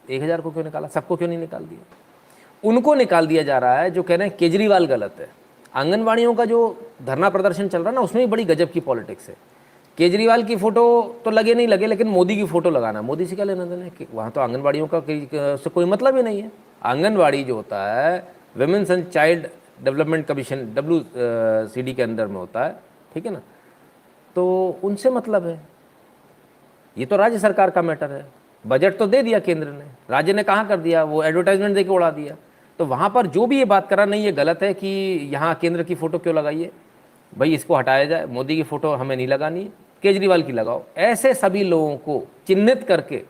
1,000 को क्यों निकाला? सबको क्यों नहीं निकाल दिया? उनको निकाल दिया जा रहा है जो कह रहे हैं केजरीवाल गलत है। आंगनवाड़ियों का जो धरना प्रदर्शन चल रहा है ना, उसमें भी बड़ी गजब की पॉलिटिक्स है। केजरीवाल की फोटो तो लगे नहीं लगे, लेकिन मोदी की फोटो लगाना, मोदी से क्या लेना देना है? वहाँ तो आंगनवाड़ियों का से कोई मतलब ही नहीं है। आंगनवाड़ी जो होता है women's and child development commission, WCD के अंदर में होता है, ठीक है ना, तो उनसे मतलब है। ये तो राज्य सरकार का मैटर है। बजट तो दे दिया केंद्र ने, राज्य ने कहाँ कर दिया? वो एडवर्टाइजमेंट दे के उड़ा दिया। तो वहाँ पर जो भी ये बात करा, नहीं ये गलत है कि यहाँ केंद्र की फ़ोटो क्यों लगाइए भाई, इसको हटाया जाए, मोदी की फ़ोटो हमें नहीं लगानी, केजरीवाल की लगाओ। ऐसे सभी लोगों को चिन्हित करके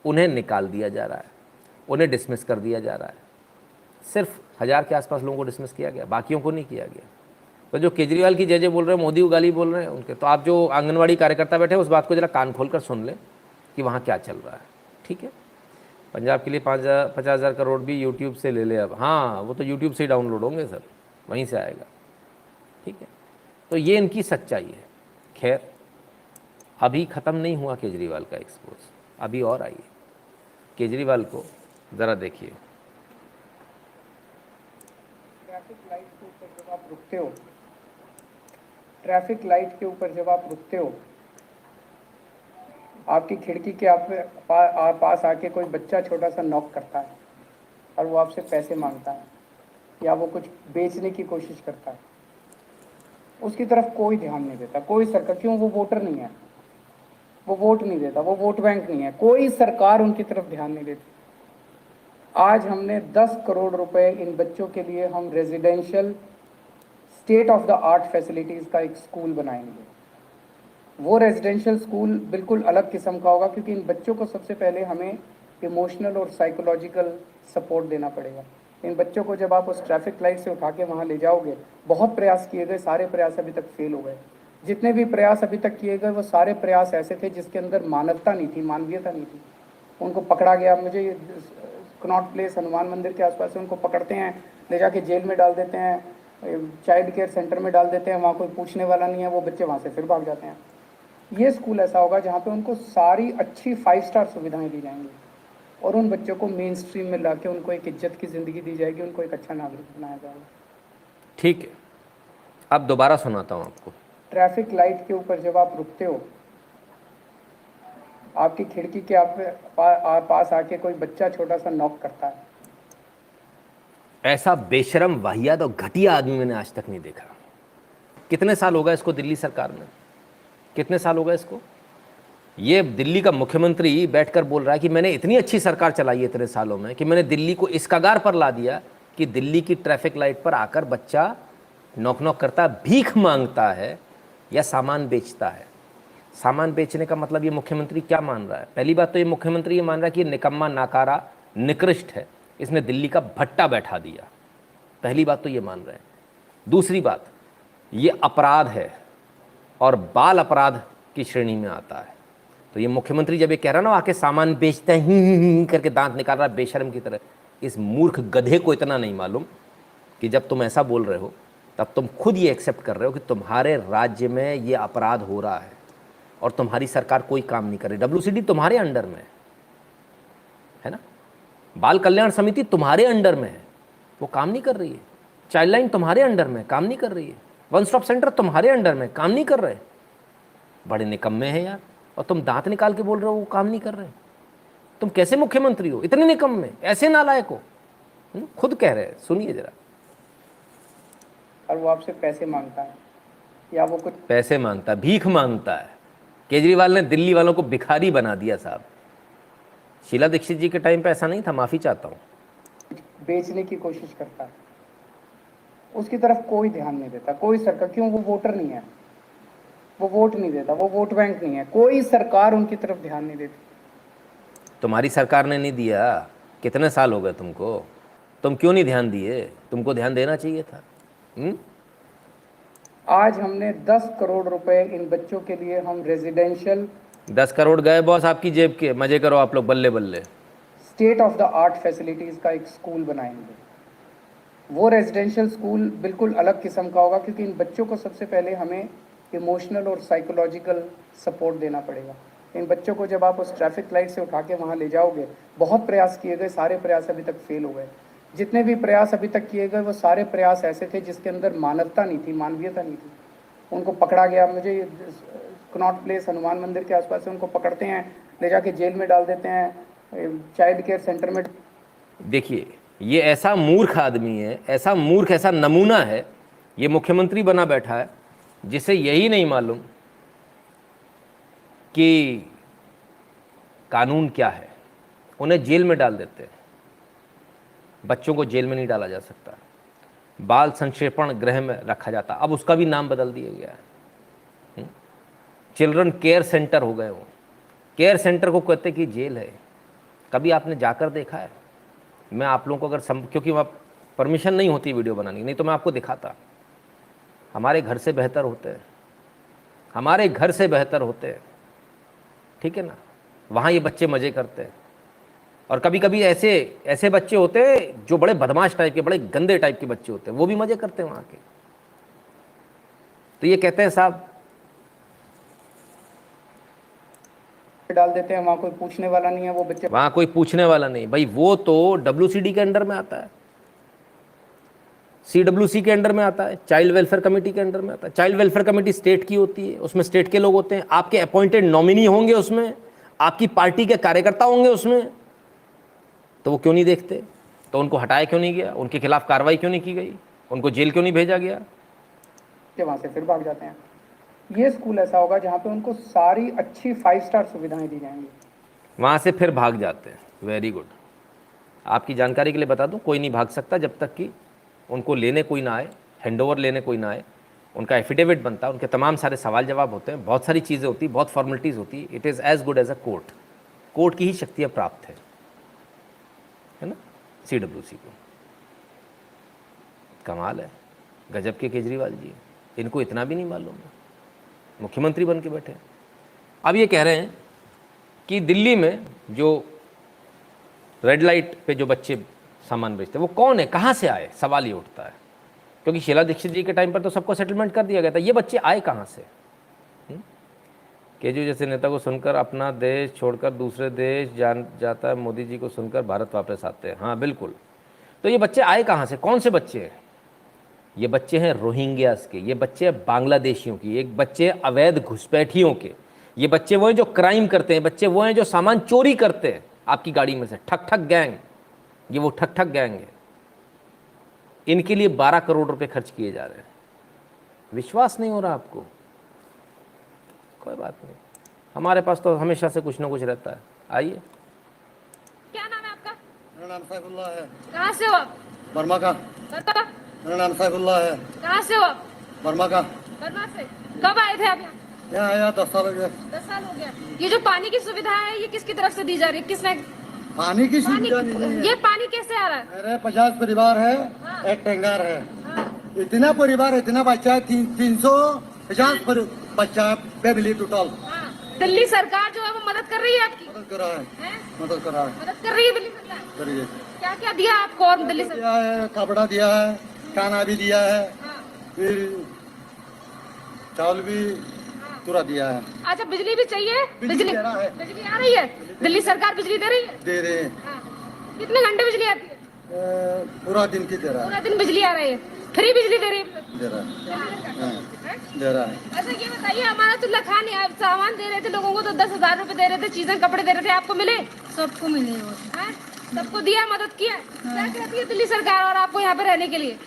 उन्हें निकाल दिया जा रहा है, उन्हें डिसमिस कर दिया जा रहा है। सिर्फ 1,000 के आसपास लोगों को डिसमिस किया गया, बाकियों को नहीं किया गया। तो जो केजरीवाल की जय बोल रहे हैं, मोदी को गाली बोल रहे हैं उनके, तो आप जो आंगनवाड़ी कार्यकर्ता बैठे उस बात को जरा कान खोल कर सुन लें कि वहाँ क्या चल रहा है, ठीक है। पंजाब के लिए 50,000 करोड़ भी यूट्यूब से ले ले अब। हाँ, वो तो यूट्यूब से ही डाउनलोड होंगे सर, वहीं से आएगा, ठीक है। तो ये इनकी सच्चाई है। खैर, अभी ख़त्म नहीं हुआ केजरीवाल का एक्सपोज, अभी और आइए। केजरीवाल को ज़रा देखिए। ट्रैफिक लाइट के ऊपर जब आप रुकते हो, ट्रैफिक लाइट के ऊपर जब आप रुकते हो, आपकी खिड़की के पास आके कोई बच्चा छोटा सा नॉक करता है और वो आपसे पैसे मांगता है या वो कुछ बेचने की कोशिश करता है, उसकी तरफ कोई ध्यान नहीं देता, कोई सरकार। क्यों? वो वोटर नहीं है, वो वोट नहीं देता, वो वोट बैंक नहीं है, कोई सरकार उनकी तरफ ध्यान नहीं देती। आज हमने 10 करोड़ रुपए इन बच्चों के लिए हम residential state of the art facilities का एक स्कूल बनाएंगे। वो रेजिडेंशियल स्कूल बिल्कुल अलग किस्म का होगा, क्योंकि इन बच्चों को सबसे पहले हमें इमोशनल और साइकोलॉजिकल सपोर्ट देना पड़ेगा। इन बच्चों को जब आप उस ट्रैफिक लाइट से उठा के वहाँ ले जाओगे, बहुत प्रयास किए गए, सारे प्रयास अभी तक फेल हो गए। जितने भी प्रयास अभी तक किए गए वो सारे प्रयास ऐसे थे जिसके अंदर मानवता नहीं थी, मानवीयता नहीं थी। उनको पकड़ा गया। मुझे कनॉट प्लेस हनुमान मंदिर के आसपास से उनको पकड़ते हैं, ले जाके जेल में डाल देते हैं, चाइल्ड केयर सेंटर में डाल देते हैं, वहाँ कोई पूछने वाला नहीं है, वो बच्चे वहाँ से फिर भाग जाते हैं। ये स्कूल ऐसा होगा जहाँ पे उनको सारी अच्छी 5 स्टार सुविधाएं दी जाएंगी और उन बच्चों को मेन स्ट्रीम में ला के उनको एक इज्जत की ज़िंदगी दी जाएगी, उनको एक अच्छा नागरिक बनाया जाएगा। ठीक है, अब दोबारा सुनाता हूँ आपको। ट्रैफिक लाइट के ऊपर जब आप रुकते हो, आपकी खिड़की के पास आके कोई बच्चा छोटा सा नॉक करता है। ऐसा बेशरम, वाहियात और घटिया आदमी मैंने आज तक नहीं देखा। कितने साल हो गए इसको दिल्ली सरकार में? कितने साल हो गए इसको? ये दिल्ली का मुख्यमंत्री बैठकर बोल रहा है कि मैंने इतनी अच्छी सरकार चलाई है इतने सालों में कि मैंने दिल्ली को इस कगार पर ला दिया कि दिल्ली की ट्रैफिक लाइट पर आकर बच्चा नॉक नॉक करता, भीख मांगता है या सामान बेचता है। सामान बेचने का मतलब ये मुख्यमंत्री क्या मान रहा है? पहली बात तो ये मुख्यमंत्री ये मान रहा है कि निकम्मा, नाकारा, निकृष्ट है, इसने दिल्ली का भट्टा बैठा दिया। पहली बात तो ये मान रहे हैं। दूसरी बात, ये अपराध है और बाल अपराध की श्रेणी में आता है। तो ये मुख्यमंत्री जब ये कह रहा ना आके सामान बेचते हैं करके दांत निकाल रहा है बेशर्म की तरह, इस मूर्ख गधे को इतना नहीं मालूम कि जब तुम ऐसा बोल रहे हो तब तुम खुद ये एक्सेप्ट कर रहे हो कि तुम्हारे राज्य में ये अपराध हो रहा है और तुम्हारी सरकार कोई काम नहीं कर रही। WCD तुम्हारे अंडर में है ना, बाल कल्याण समिति तुम्हारे अंडर में है, वो काम नहीं कर रही है। चाइल्ड लाइन तुम्हारे अंडर में काम नहीं कर रही है। वन स्टॉप सेंटर तुम्हारे अंडर में काम नहीं कर रहे। बड़े निकम्मे हैं यार, और तुम दांत निकाल के बोल रहे हो वो काम नहीं कर रहे। तुम कैसे मुख्यमंत्री हो, इतने निकम्मे, ऐसे नालायक हो? खुद कह रहे हैं, सुनिए जरा। और वो आपसे पैसे मांगता है या वो कुछ पैसे मांगता है, भीख मांगता है। केजरीवाल ने दिल्ली वालों को भिखारी बना दिया साहब। शीला दीक्षित जी के टाइम पे ऐसा नहीं था, माफी चाहता हूँ। बेचने की कोशिश करता है, उसकी तरफ कोई ध्यान नहीं देता कोई सरकार। क्यों? वो वोटर नहीं है, वो वोट नहीं देता, वो वोट बैंक नहीं है। कोई सरकार उनकी तरफ ध्यान नहीं देती। तुम्हारी सरकार ने नहीं दिया, कितने साल हो गए तुमको? तुम क्यों नहीं ध्यान दिए? तुमको ध्यान देना चाहिए था। आज हमने 10 करोड़ रुपए इन बच्चों के लिए हम रेजिडेंशियल 10 करोड़ गए बॉस आपकी जेब के, मजे करो आप लोग, बल्ले बल्ले। State of the art facilities का एक स्कूल बनाएंगे। वो रेजिडेंशियल स्कूल बिल्कुल अलग किस्म का होगा, क्योंकि इन बच्चों को सबसे पहले हमें इमोशनल और साइकोलॉजिकल सपोर्ट देना पड़ेगा। इन बच्चों को जब आप उस ट्रैफिक लाइट से उठा के वहाँ ले जाओगे, बहुत प्रयास किए गए, सारे प्रयास अभी तक फेल हो गए। जितने भी प्रयास अभी तक किए गए वो सारे प्रयास ऐसे थे जिसके अंदर मानवता नहीं थी, मानवीयता नहीं थी। उनको पकड़ा गया। मुझे कनॉट प्लेस हनुमान मंदिर के आसपास से उनको पकड़ते हैं, ले जाके जेल में डाल देते हैं, चाइल्ड केयर सेंटर में। देखिए, ये ऐसा मूर्ख आदमी है, ऐसा मूर्ख, ऐसा नमूना है, ये मुख्यमंत्री बना बैठा है, जिसे यही नहीं मालूम कि कानून क्या है। उन्हें जेल में डाल देते हैं। बच्चों को जेल में नहीं डाला जा सकता, बाल संक्षेपण गृह में रखा जाता। अब उसका भी नाम बदल दिया गया है, चिल्ड्रन केयर सेंटर हो गए। वो केयर सेंटर को कहते कि जेल है। कभी आपने जाकर देखा है? मैं आप लोगों को अगर क्योंकि वहाँ परमिशन नहीं होती वीडियो बनाने की, नहीं तो मैं आपको दिखाता। हमारे घर से बेहतर होते हैं, हमारे घर से बेहतर होते हैं, ठीक है ना। वहाँ ये बच्चे मज़े करते हैं। और कभी कभी ऐसे बच्चे होते हैं जो बड़े बदमाश टाइप के, बड़े गंदे टाइप के बच्चे होते हैं, वो भी मज़े करते हैं वहाँ के। तो ये कहते हैं साहब डाल देते हैं, वहाँ कोई पूछने वाला नहीं है। वो बच्चे, वहाँ कोई पूछने वाला नहीं भाई। वो तो WCD के अंडर में आता है, CWC के अंडर में आता है, चाइल्ड वेलफेयर कमेटी के अंडर में आता है। चाइल्ड वेलफेयर कमेटी स्टेट की होती है, उसमें स्टेट के लोग होते हैं। आपके अपॉइंटेड नॉमिनी होंगे उसमें, आपकी पार्टी के कार्यकर्ता होंगे उसमें। तो वो क्यों नहीं देखते? तो उनको हटाया क्यों नहीं गया? उनके खिलाफ कार्रवाई क्यों नहीं की गई? उनको जेल क्यों नहीं भेजा गया? वहाँ से फिर भाग जाते हैं। ये स्कूल ऐसा होगा जहाँ पे उनको सारी अच्छी 5 स्टार सुविधाएं दी जाएंगी, वहाँ से फिर भाग जाते हैं। Very good. आपकी जानकारी के लिए बता दूं, कोई नहीं भाग सकता जब तक कि उनको लेने कोई ना आए, हैंडओवर लेने कोई ना आए। उनका एफिडेविट बनता है, उनके तमाम सारे सवाल जवाब होते हैं, बहुत सारी चीज़ें होती, बहुत फॉर्मेलिटीज़ होती। It is as good as a court. Court की ही शक्तियाँ प्राप्त है ना CWC को। कमाल है, गजब के केजरीवाल जी। इनको इतना भी नहीं मालूम है, मुख्यमंत्री बन के बैठे। अब ये कह रहे हैं कि दिल्ली में जो रेड लाइट पे जो बच्चे सामान बेचते हैं वो कौन है, कहाँ से आए, सवाल ये उठता है। क्योंकि शीला दीक्षित जी के टाइम पर तो सबको सेटलमेंट कर दिया गया था। ये बच्चे आए कहाँ से? केजरीवाल जैसे नेता को सुनकर अपना देश छोड़कर दूसरे देश जाता है, मोदी जी को सुनकर भारत वापस आते हैं। हाँ बिल्कुल। तो ये बच्चे आए कहाँ से, कौन से बच्चे हैं? ये बच्चे हैं रोहिंग्यास के, ये बच्चे हैं बांग्लादेशियों की, एक बच्चे अवैध घुसपैठियों के। ये बच्चे वो हैं जो क्राइम करते हैं, बच्चे वो हैं जो सामान चोरी करते हैं आपकी गाड़ी में से। ठक ठक गैंग, ये वो ठक ठक गैंग है। इनके लिए 12 करोड़ रुपए खर्च किए जा रहे हैं। विश्वास नहीं हो रहा आपको? कोई बात नहीं, हमारे पास तो हमेशा से कुछ ना कुछ रहता है। आइए। क्या नाम है आपका? मेरा नाम सैफुल्लाह है। कहाँ से हो आप? बर्मा का। बता। मेरा नाम सैफुल्लाह है। कहाँ से हो आप? बर्मा का। बर्मा से। कब आए थे आप यहाँ? यहाँ आया 10 साल हो गया। 10 साल हो गया। ये जो पानी की सुविधा है ये किसकी तरफ से दी जा रही है? किसने? पानी की पानी, सुविधा नहीं है। ये पानी कैसे आ रहा है? मेरे 50 परिवार है। हाँ। एक टेंगार है। हाँ। इतना परिवार, इतना बच्चा, 350 बच्चा फैमिली टोटल। हाँ। दिल्ली सरकार जो है वो मदद कर रही है आपकी? मदद कर रहा है, हैं? मदद कर रहा है। मदद कर रही है दिल्ली सरकार? करिए। क्या क्या दिया आपको और दिल्ली सरकार? दिया है, कपड़ा दिया है, खाना भी दिया है। हाँ। फिर चावल भी पूरा दिया है। अच्छा, बिजली भी चाहिए? बिजली दे रहा है। बिजली आ रही है? दिल्ली सरकार बिजली दे रही है? दे रहे हैं। हाँ। कितने घंटे बिजली आती है? पूरा दिन की दे रहा पूरा दिन बिजली आ रही है? फ्री बिजली दे रही है? है। दे रहा है। हाँ, दे रहा है। अच्छा, ये बताइए, हमारा तुल्ला खान आप सामान दे रहे थे लोगों को, तो 10,000 रुपए दे रहे थे, चीजें कपड़े दे रहे थे, आपको मिले? सबको मिले वो। हाँ? सबको दिया, मदद किया? क्या कहती है दिल्ली सरकार और आपको यहाँ पे रहने के लिए?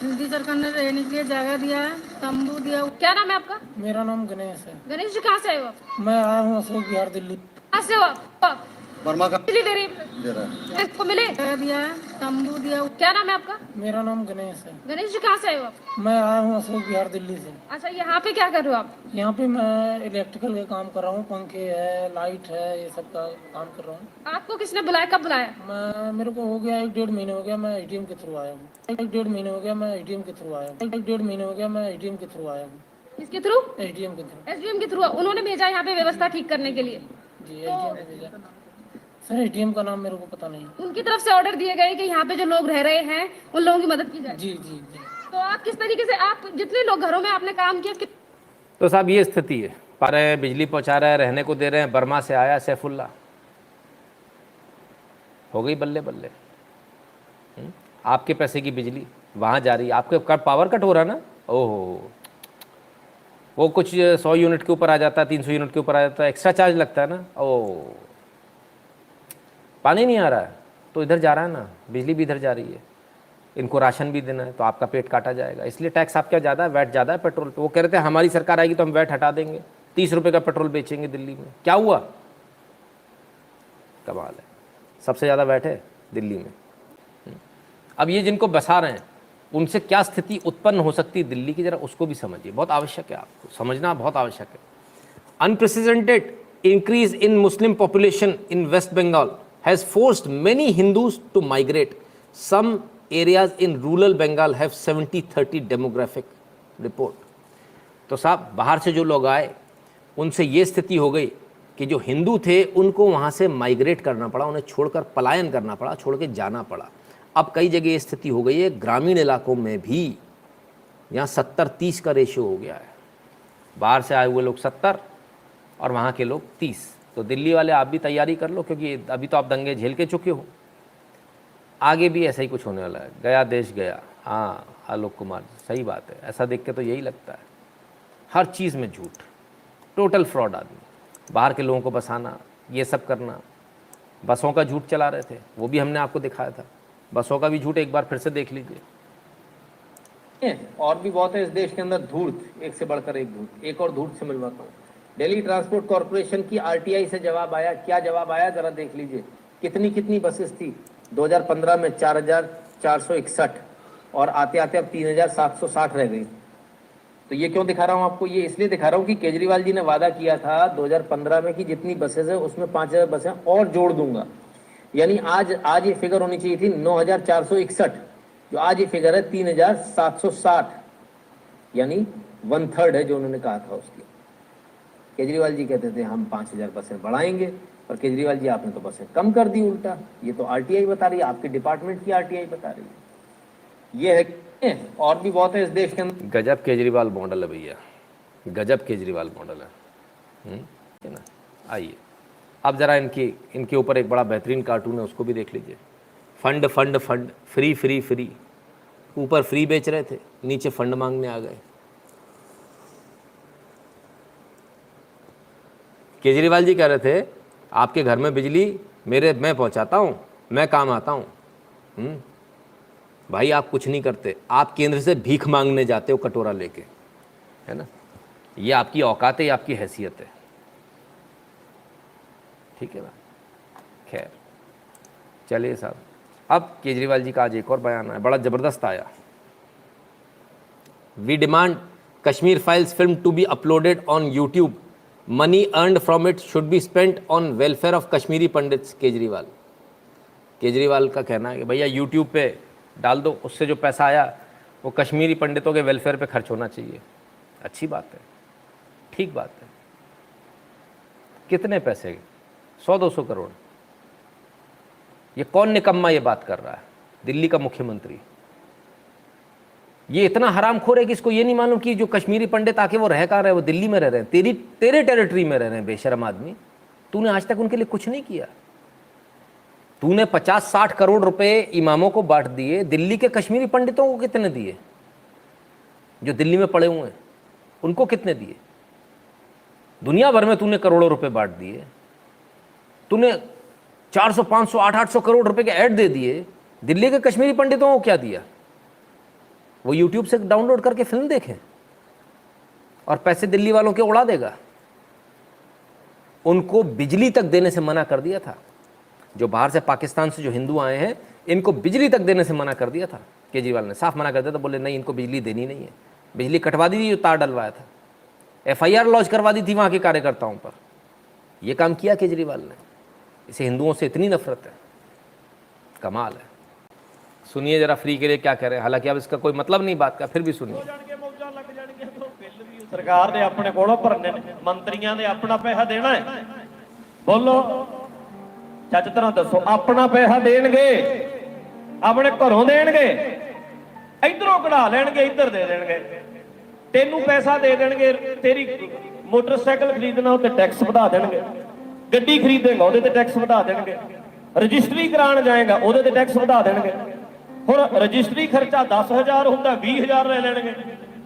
दिल्ली सरकार ने रहने के लिए जगह दिया है, तंबू दिया। क्या नाम है आपका? मेरा नाम गणेश है। गणेश जी, कहाँ से आए हो? मैं आया हूँ अशोक विहार दिल्ली। कहाँ से हो आप? बर्मा का बिजली दे रही है? दे रहा है। आपको मिले? जगह दिया है, तंबू दिया। क्या नाम है आपका? मेरा नाम गणेश है। गणेश जी, कहाँ से आए हो आप? मैं आया हूँ अशोक विहार दिल्ली से। अच्छा, यहाँ पे क्या कर रहे हो आप? यहाँ पे मैं इलेक्ट्रिकल का काम कर रहा हूँ, पंखे है, लाइट है, ये सब का काम कर रहा हूँ। आपको किसने बुलाया, कब बुलाया? मेरे को हो गया 1-1.5 महीने हो गया, मैं एटीएम के थ्रू आया हूँ। 1-1.5 महीने हो गया, मैं एटीएम के थ्रू आया हूँ। 1-1.5 महीने हो गया, मैं एटीएम के थ्रू आया हूँ। किसके थ्रू? एटीएम के थ्रू। एसडीएम के थ्रू उन्होंने भेजा यहाँ पे व्यवस्था ठीक करने के लिए? जी, एटीएम ने भेजा। सर, एटीएम का नाम मेरे को पता नहीं। उनकी तरफ से ऑर्डर दिए गए कि यहाँ पे जो लोग रह रहे हैं उन लोगों की मदद की जाए। जी जी जी। तो आप किस तरीके से, आप जितने लोग घरों में आपने काम किया तो साहब ये स्थिति है, पा रहे हैं, बिजली पहुंचा रहे हैं, रहने को दे रहे हैं। बर्मा से आया सैफुल्ला, हो गई बल्ले बल्ले। आपके पैसे की बिजली वहाँ जा रही है, आपके पावर कट हो रहा ना, ओहो, वो कुछ 100 यूनिट के ऊपर आ जाता है, 300 यूनिट के ऊपर आ जाता है, एक्स्ट्रा चार्ज लगता है ना। ओ, पानी नहीं आ रहा है तो इधर जा रहा है ना, बिजली भी इधर जा रही है, इनको राशन भी देना है, तो आपका पेट काटा जाएगा। इसलिए टैक्स आपका ज़्यादा है, वैट ज़्यादा है पेट्रोल पे। वो कह रहे थे हमारी सरकार आएगी तो हम वैट हटा देंगे, 30 रुपये का पेट्रोल बेचेंगे दिल्ली में। क्या हुआ? कमाल है, सबसे ज़्यादा वैट है दिल्ली में। अब ये जिनको बसा रहे हैं उनसे क्या स्थिति उत्पन्न हो सकती है दिल्ली की, जरा उसको भी समझिए, बहुत आवश्यक है, आपको समझना बहुत आवश्यक है। Unprecedented increase in Muslim population in West Bengal has forced many Hindus to migrate. Some areas in rural Bengal have 70-30 demographic report. तो साहब बाहर से जो लोग आए उनसे ये स्थिति हो गई कि जो हिंदू थे उनको वहाँ से माइग्रेट करना पड़ा, उन्हें छोड़कर पलायन करना पड़ा, छोड़ के जाना पड़ा। अब कई जगह ये स्थिति हो गई है, ग्रामीण इलाकों में भी, यहाँ 70-30 का रेशियो हो गया है। बाहर से आए हुए लोग 70 और वहाँ के लोग 30। तो दिल्ली वाले आप भी तैयारी कर लो, क्योंकि अभी तो आप दंगे झेल के चुके हो, आगे भी ऐसा ही कुछ होने वाला है। गया देश गया। हाँ, आलोक कुमार, सही बात है, ऐसा देख के तो यही लगता है। हर चीज़ में झूठ, टोटल फ्रॉड आदमी, बाहर के लोगों को बसाना, ये सब करना। बसों का झूठ चला रहे थे, वो भी हमने आपको दिखाया था, बसों का भी झूठ एक बार फिर से देख लीजिए। और भी बहुत है इस देश के अंदर धूर्त, एक से बढ़कर एक धूर्त। एक और धूर्त से मिलवाता हूँ। दिल्ली ट्रांसपोर्ट कॉर्पोरेशन की आरटीआई से जवाब आया। क्या जवाब आया जरा देख लीजिए। कितनी कितनी बसेस थी 2015 में? 4,461, और आते आते अब 3,760 रह गई। तो ये क्यों दिखा रहा हूँ आपको? ये इसलिए दिखा रहा हूँ कि केजरीवाल जी ने वादा किया था 2015 में कि जितनी बसेस है उसमें 5,000 बसें और जोड़ दूंगा। यानी आज ये फिगर होनी चाहिए थी 9,461, जो आज ये फिगर है 3,760, यानी 1/3 है जो उन्होंने कहा था उसकी। केजरीवाल जी कहते थे हम 5,000 बसें बढ़ाएंगे, और केजरीवाल जी आपने तो बसें कम कर दी उल्टा। ये तो आरटीआई बता रही है, आपके डिपार्टमेंट की आरटीआई बता रही है। ये है, और भी बहुत है इस देश के अंदर। गजब केजरीवाल मॉडल है भैया, गजब केजरीवाल मॉडल है ना। आइए अब ज़रा इनके ऊपर एक बड़ा बेहतरीन कार्टून है, उसको भी देख लीजिए। Fund fund fund, free free free. ऊपर फ्री बेच रहे थे, नीचे फंड मांगने आ गए। केजरीवाल जी कह रहे थे आपके घर में बिजली मैं पहुंचाता हूं, मैं काम आता हूं। भाई आप कुछ नहीं करते, आप केंद्र से भीख मांगने जाते हो कटोरा लेके, है ना। ये आपकी औकात है, ये आपकी हैसियत है, ठीक है ना। खैर चलिए साहब, अब केजरीवाल जी का आज एक और बयान है, बड़ा ज़बरदस्त आया। We demand Kashmir Files film to be uploaded on YouTube, money earned from it should be spent on welfare of Kashmiri Pandits. Kejriwal का कहना है कि भैया यूट्यूब पे डाल दो, उससे जो पैसा आया वो कश्मीरी पंडितों के वेलफेयर पे खर्च होना चाहिए। अच्छी बात है, ठीक बात है। कितने पैसे? 100-200 करोड़। ये कौन निकम्मा ये बात कर रहा है? दिल्ली का मुख्यमंत्री। ये इतना हरामखोर है कि इसको ये नहीं मालूम कि जो कश्मीरी पंडित आके वो रह कहाँ रहे, वो दिल्ली में रह रहे हैं, तेरे टेरिटरी में रह रहे हैं बेशरम आदमी। तूने आज तक उनके लिए कुछ नहीं किया। तूने 50-60 करोड़ रुपए इमामों को बांट दिए, दिल्ली के कश्मीरी पंडितों को कितने दिए? जो दिल्ली में पड़े हुए हैं उनको कितने दिए? दुनिया भर में तूने करोड़ों रुपए बांट दिए। तूने 400, 500, 800 करोड़ रुपए के ऐड दे दिए, दिल्ली के कश्मीरी पंडितों को क्या दिया? वो यूट्यूब से डाउनलोड करके फिल्म देखें और पैसे दिल्ली वालों के उड़ा देगा। उनको बिजली तक देने से मना कर दिया था। जो बाहर से पाकिस्तान से जो हिंदू आए हैं, इनको बिजली तक देने से मना कर दिया था। केजरीवाल ने साफ मना कर दिया था, बोले नहीं इनको बिजली देनी नहीं है। बिजली कटवा दी थी, जो तार डलवाया था, FIR लॉन्च करवा दी थी वहाँ के कार्यकर्ताओं पर। यह काम किया केजरीवाल ने। इसे हिंदुओं से इतनी नफरत है, कमाल है। सुनिए जरा फ्री के लिए क्या कह रहे हैं, हालांकि अब इसका कोई मतलब नहीं बात का, फिर भी सुनिए। सरकार ने अपने कोलों भरने, मंत्रियों ने अपना पैसा देना है। बोलो चज तरह दसो, अपना पैसा देणगे, अपने घरों देणगे, इधरों कढ़ा लेणगे, इधर दे देणगे। तेनू पैसा दे देणगे, तेरी मोटरसाइकिल खरीदना उत्ते टैक्स बढ़ा देणगे, गड्डी खरीदेगा ਉਹਦੇ ਤੇ टैक्स बढ़ा देणगे, रजिस्ट्री कराने जाएगा ਉਹਦੇ ਤੇ टैक्स बढ़ा देणगे। ਹੁਣ रजिस्ट्री खर्चा 10,000 ਹੁੰਦਾ 20,000 ले लेणगे।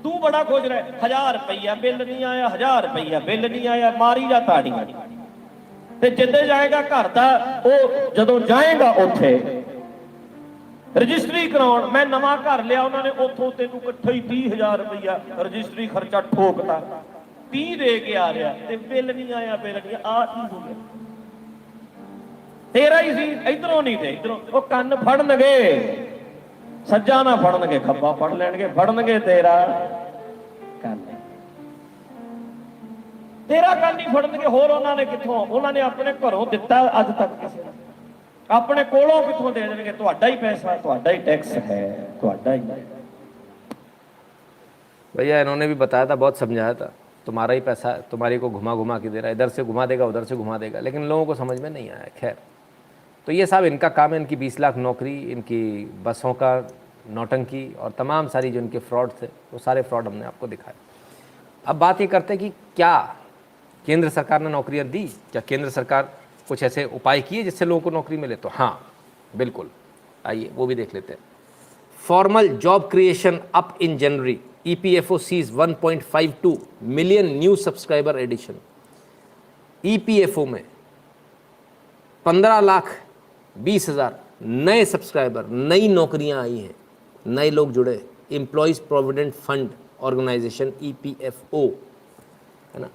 तू बड़ा खुश रहे, 1000 रुपया बिल नहीं आया, 1000 रुपया बिल नहीं आया, मारी जा ताड़ी। ते जिद्दे जाएगा घर दा, ਉਹ ਜਦੋਂ ਜਾਏਗਾ ਉੱਥੇ रजिस्ट्री कराउण, मैं नवा घर लिया, उन्होंने उथों तेनू इकट्ठा ही 30,000 रुपया रजिस्ट्री खर्चा ठोकता, 30 दे के आ रहा ते बिल नहीं आया, बिल नहीं आ की हो गया? तेरा ही सी, इधरों नहीं थे, इधरों वो कन्न फड़नगे, सज्जा ना फड़नगे, खब्बा फड़ लेंगे, फड़नगे तेरा कन्न, तेरा कन्न ही फड़नगे। होर उन्होंने किथों, उन्होंने अपने घरों दिता अज तक किसी ने, अपने कोलों किथों दे देंगे? तुहाडा ही पैसा, तुहाडा ही टैक्स है, तुहाडा ही। भैया इन्होंने भी बताया था, बहुत समझाया था, तुम्हारा ही पैसा, तुम्हारी को घुमा घुमा के दे रहा है, इधर से घुमा देगा, उधर से घुमा देगा, लेकिन लोगों को समझ में नहीं आया। खैर, तो ये साहब इनका काम है, इनकी 20 लाख नौकरी, इनकी बसों का नौटंकी और तमाम सारी जो इनके फ्रॉड थे, वो सारे फ्रॉड हमने आपको दिखाए। अब बात ये करते हैं कि क्या केंद्र सरकार ने नौकरियां दी? क्या केंद्र सरकार कुछ ऐसे उपाय किए जिससे लोगों को नौकरी मिले? तो हाँ, बिल्कुल, आइए वो भी देख लेते हैं। Formal job creation up in January, EPFO sees 1.52 million new subscriber addition. EPFO में 15,20,000 नए सब्सक्राइबर, नई नौकरियां आई हैं, नए लोग जुड़े। Employees provident fund organisation EPFO, है ना,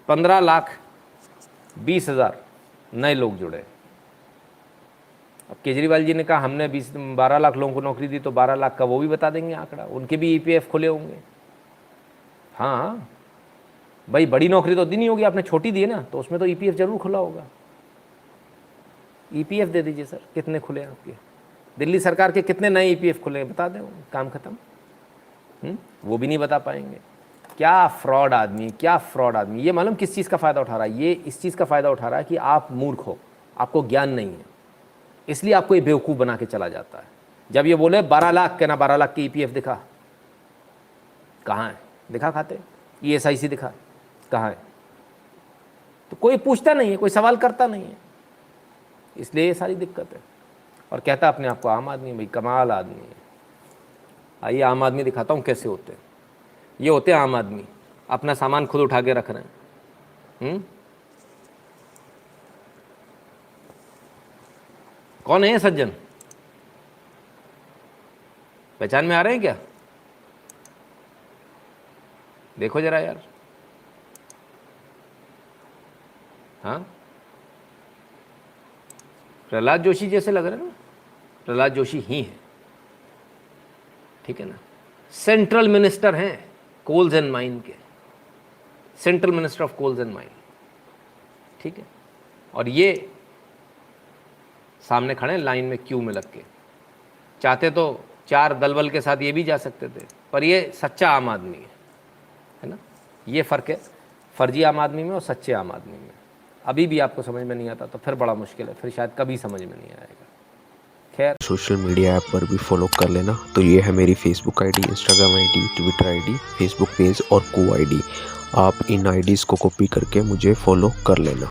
15,20,000 नए लोग जुड़े। अब केजरीवाल जी ने कहा हमने 12 लाख लोगों को नौकरी दी, तो 12 लाख का वो भी बता देंगे आंकड़ा, उनके भी EPF खुले होंगे। हाँ भाई, बड़ी नौकरी तो दी नहीं होगी आपने, छोटी दी है ना, तो उसमें तो EPF जरूर खुला होगा। EPF दे दीजिए सर, कितने खुले हैं आपके? दिल्ली सरकार के कितने नए EPF खुले हैं बता दें, काम खत्म। वो भी नहीं बता पाएंगे। क्या फ्रॉड आदमी, क्या फ्रॉड आदमी। ये मालूम किस चीज़ का फ़ायदा उठा रहा है? ये इस चीज़ का फ़ायदा उठा रहा है कि आप मूर्ख हो, आपको ज्ञान नहीं है, इसलिए आपको ये बेवकूफ़ बना के चला जाता है। जब ये बोले 12 लाख, कहना 12 लाख की EPF दिखा, कहाँ है? दिखा खाते, ESIC दिखा, कहाँ है? तो कोई पूछता नहीं है, कोई सवाल करता नहीं है, इसलिए ये सारी दिक्कत है। और कहता अपने आप को आम आदमी, भाई कमाल आदमी है। आइए आम आदमी दिखाता हूँ कैसे होते हैं। ये होते हैं आम आदमी, अपना सामान खुद उठा के रख रहे हैं। कौन है ये सज्जन? पहचान में आ रहे हैं क्या? देखो जरा यार। हाँ, प्रहलाद जोशी जैसे लग रहे हैं ना, प्रहलाद जोशी ही है, ठीक है ना। सेंट्रल मिनिस्टर हैं कोल्स एंड माइन के, central minister of coals and mine, ठीक है। और ये सामने खड़े हैं लाइन में, क्यू में लग के। चाहते तो 4 दलबल के साथ ये भी जा सकते थे, पर ये सच्चा आम आदमी है ना। ये फ़र्क है फर्जी आम आदमी में और सच्चे आम आदमी में। अभी भी आपको समझ में नहीं आता तो फिर बड़ा मुश्किल है, फिर शायद कभी समझ में नहीं आएगा। खैर, सोशल मीडिया ऐप पर भी फॉलो कर लेना। तो ये है मेरी Facebook ID, Instagram ID, Twitter ID, Facebook page और को आईडी। आप इन आईडीज़ को कॉपी करके मुझे फॉलो कर लेना।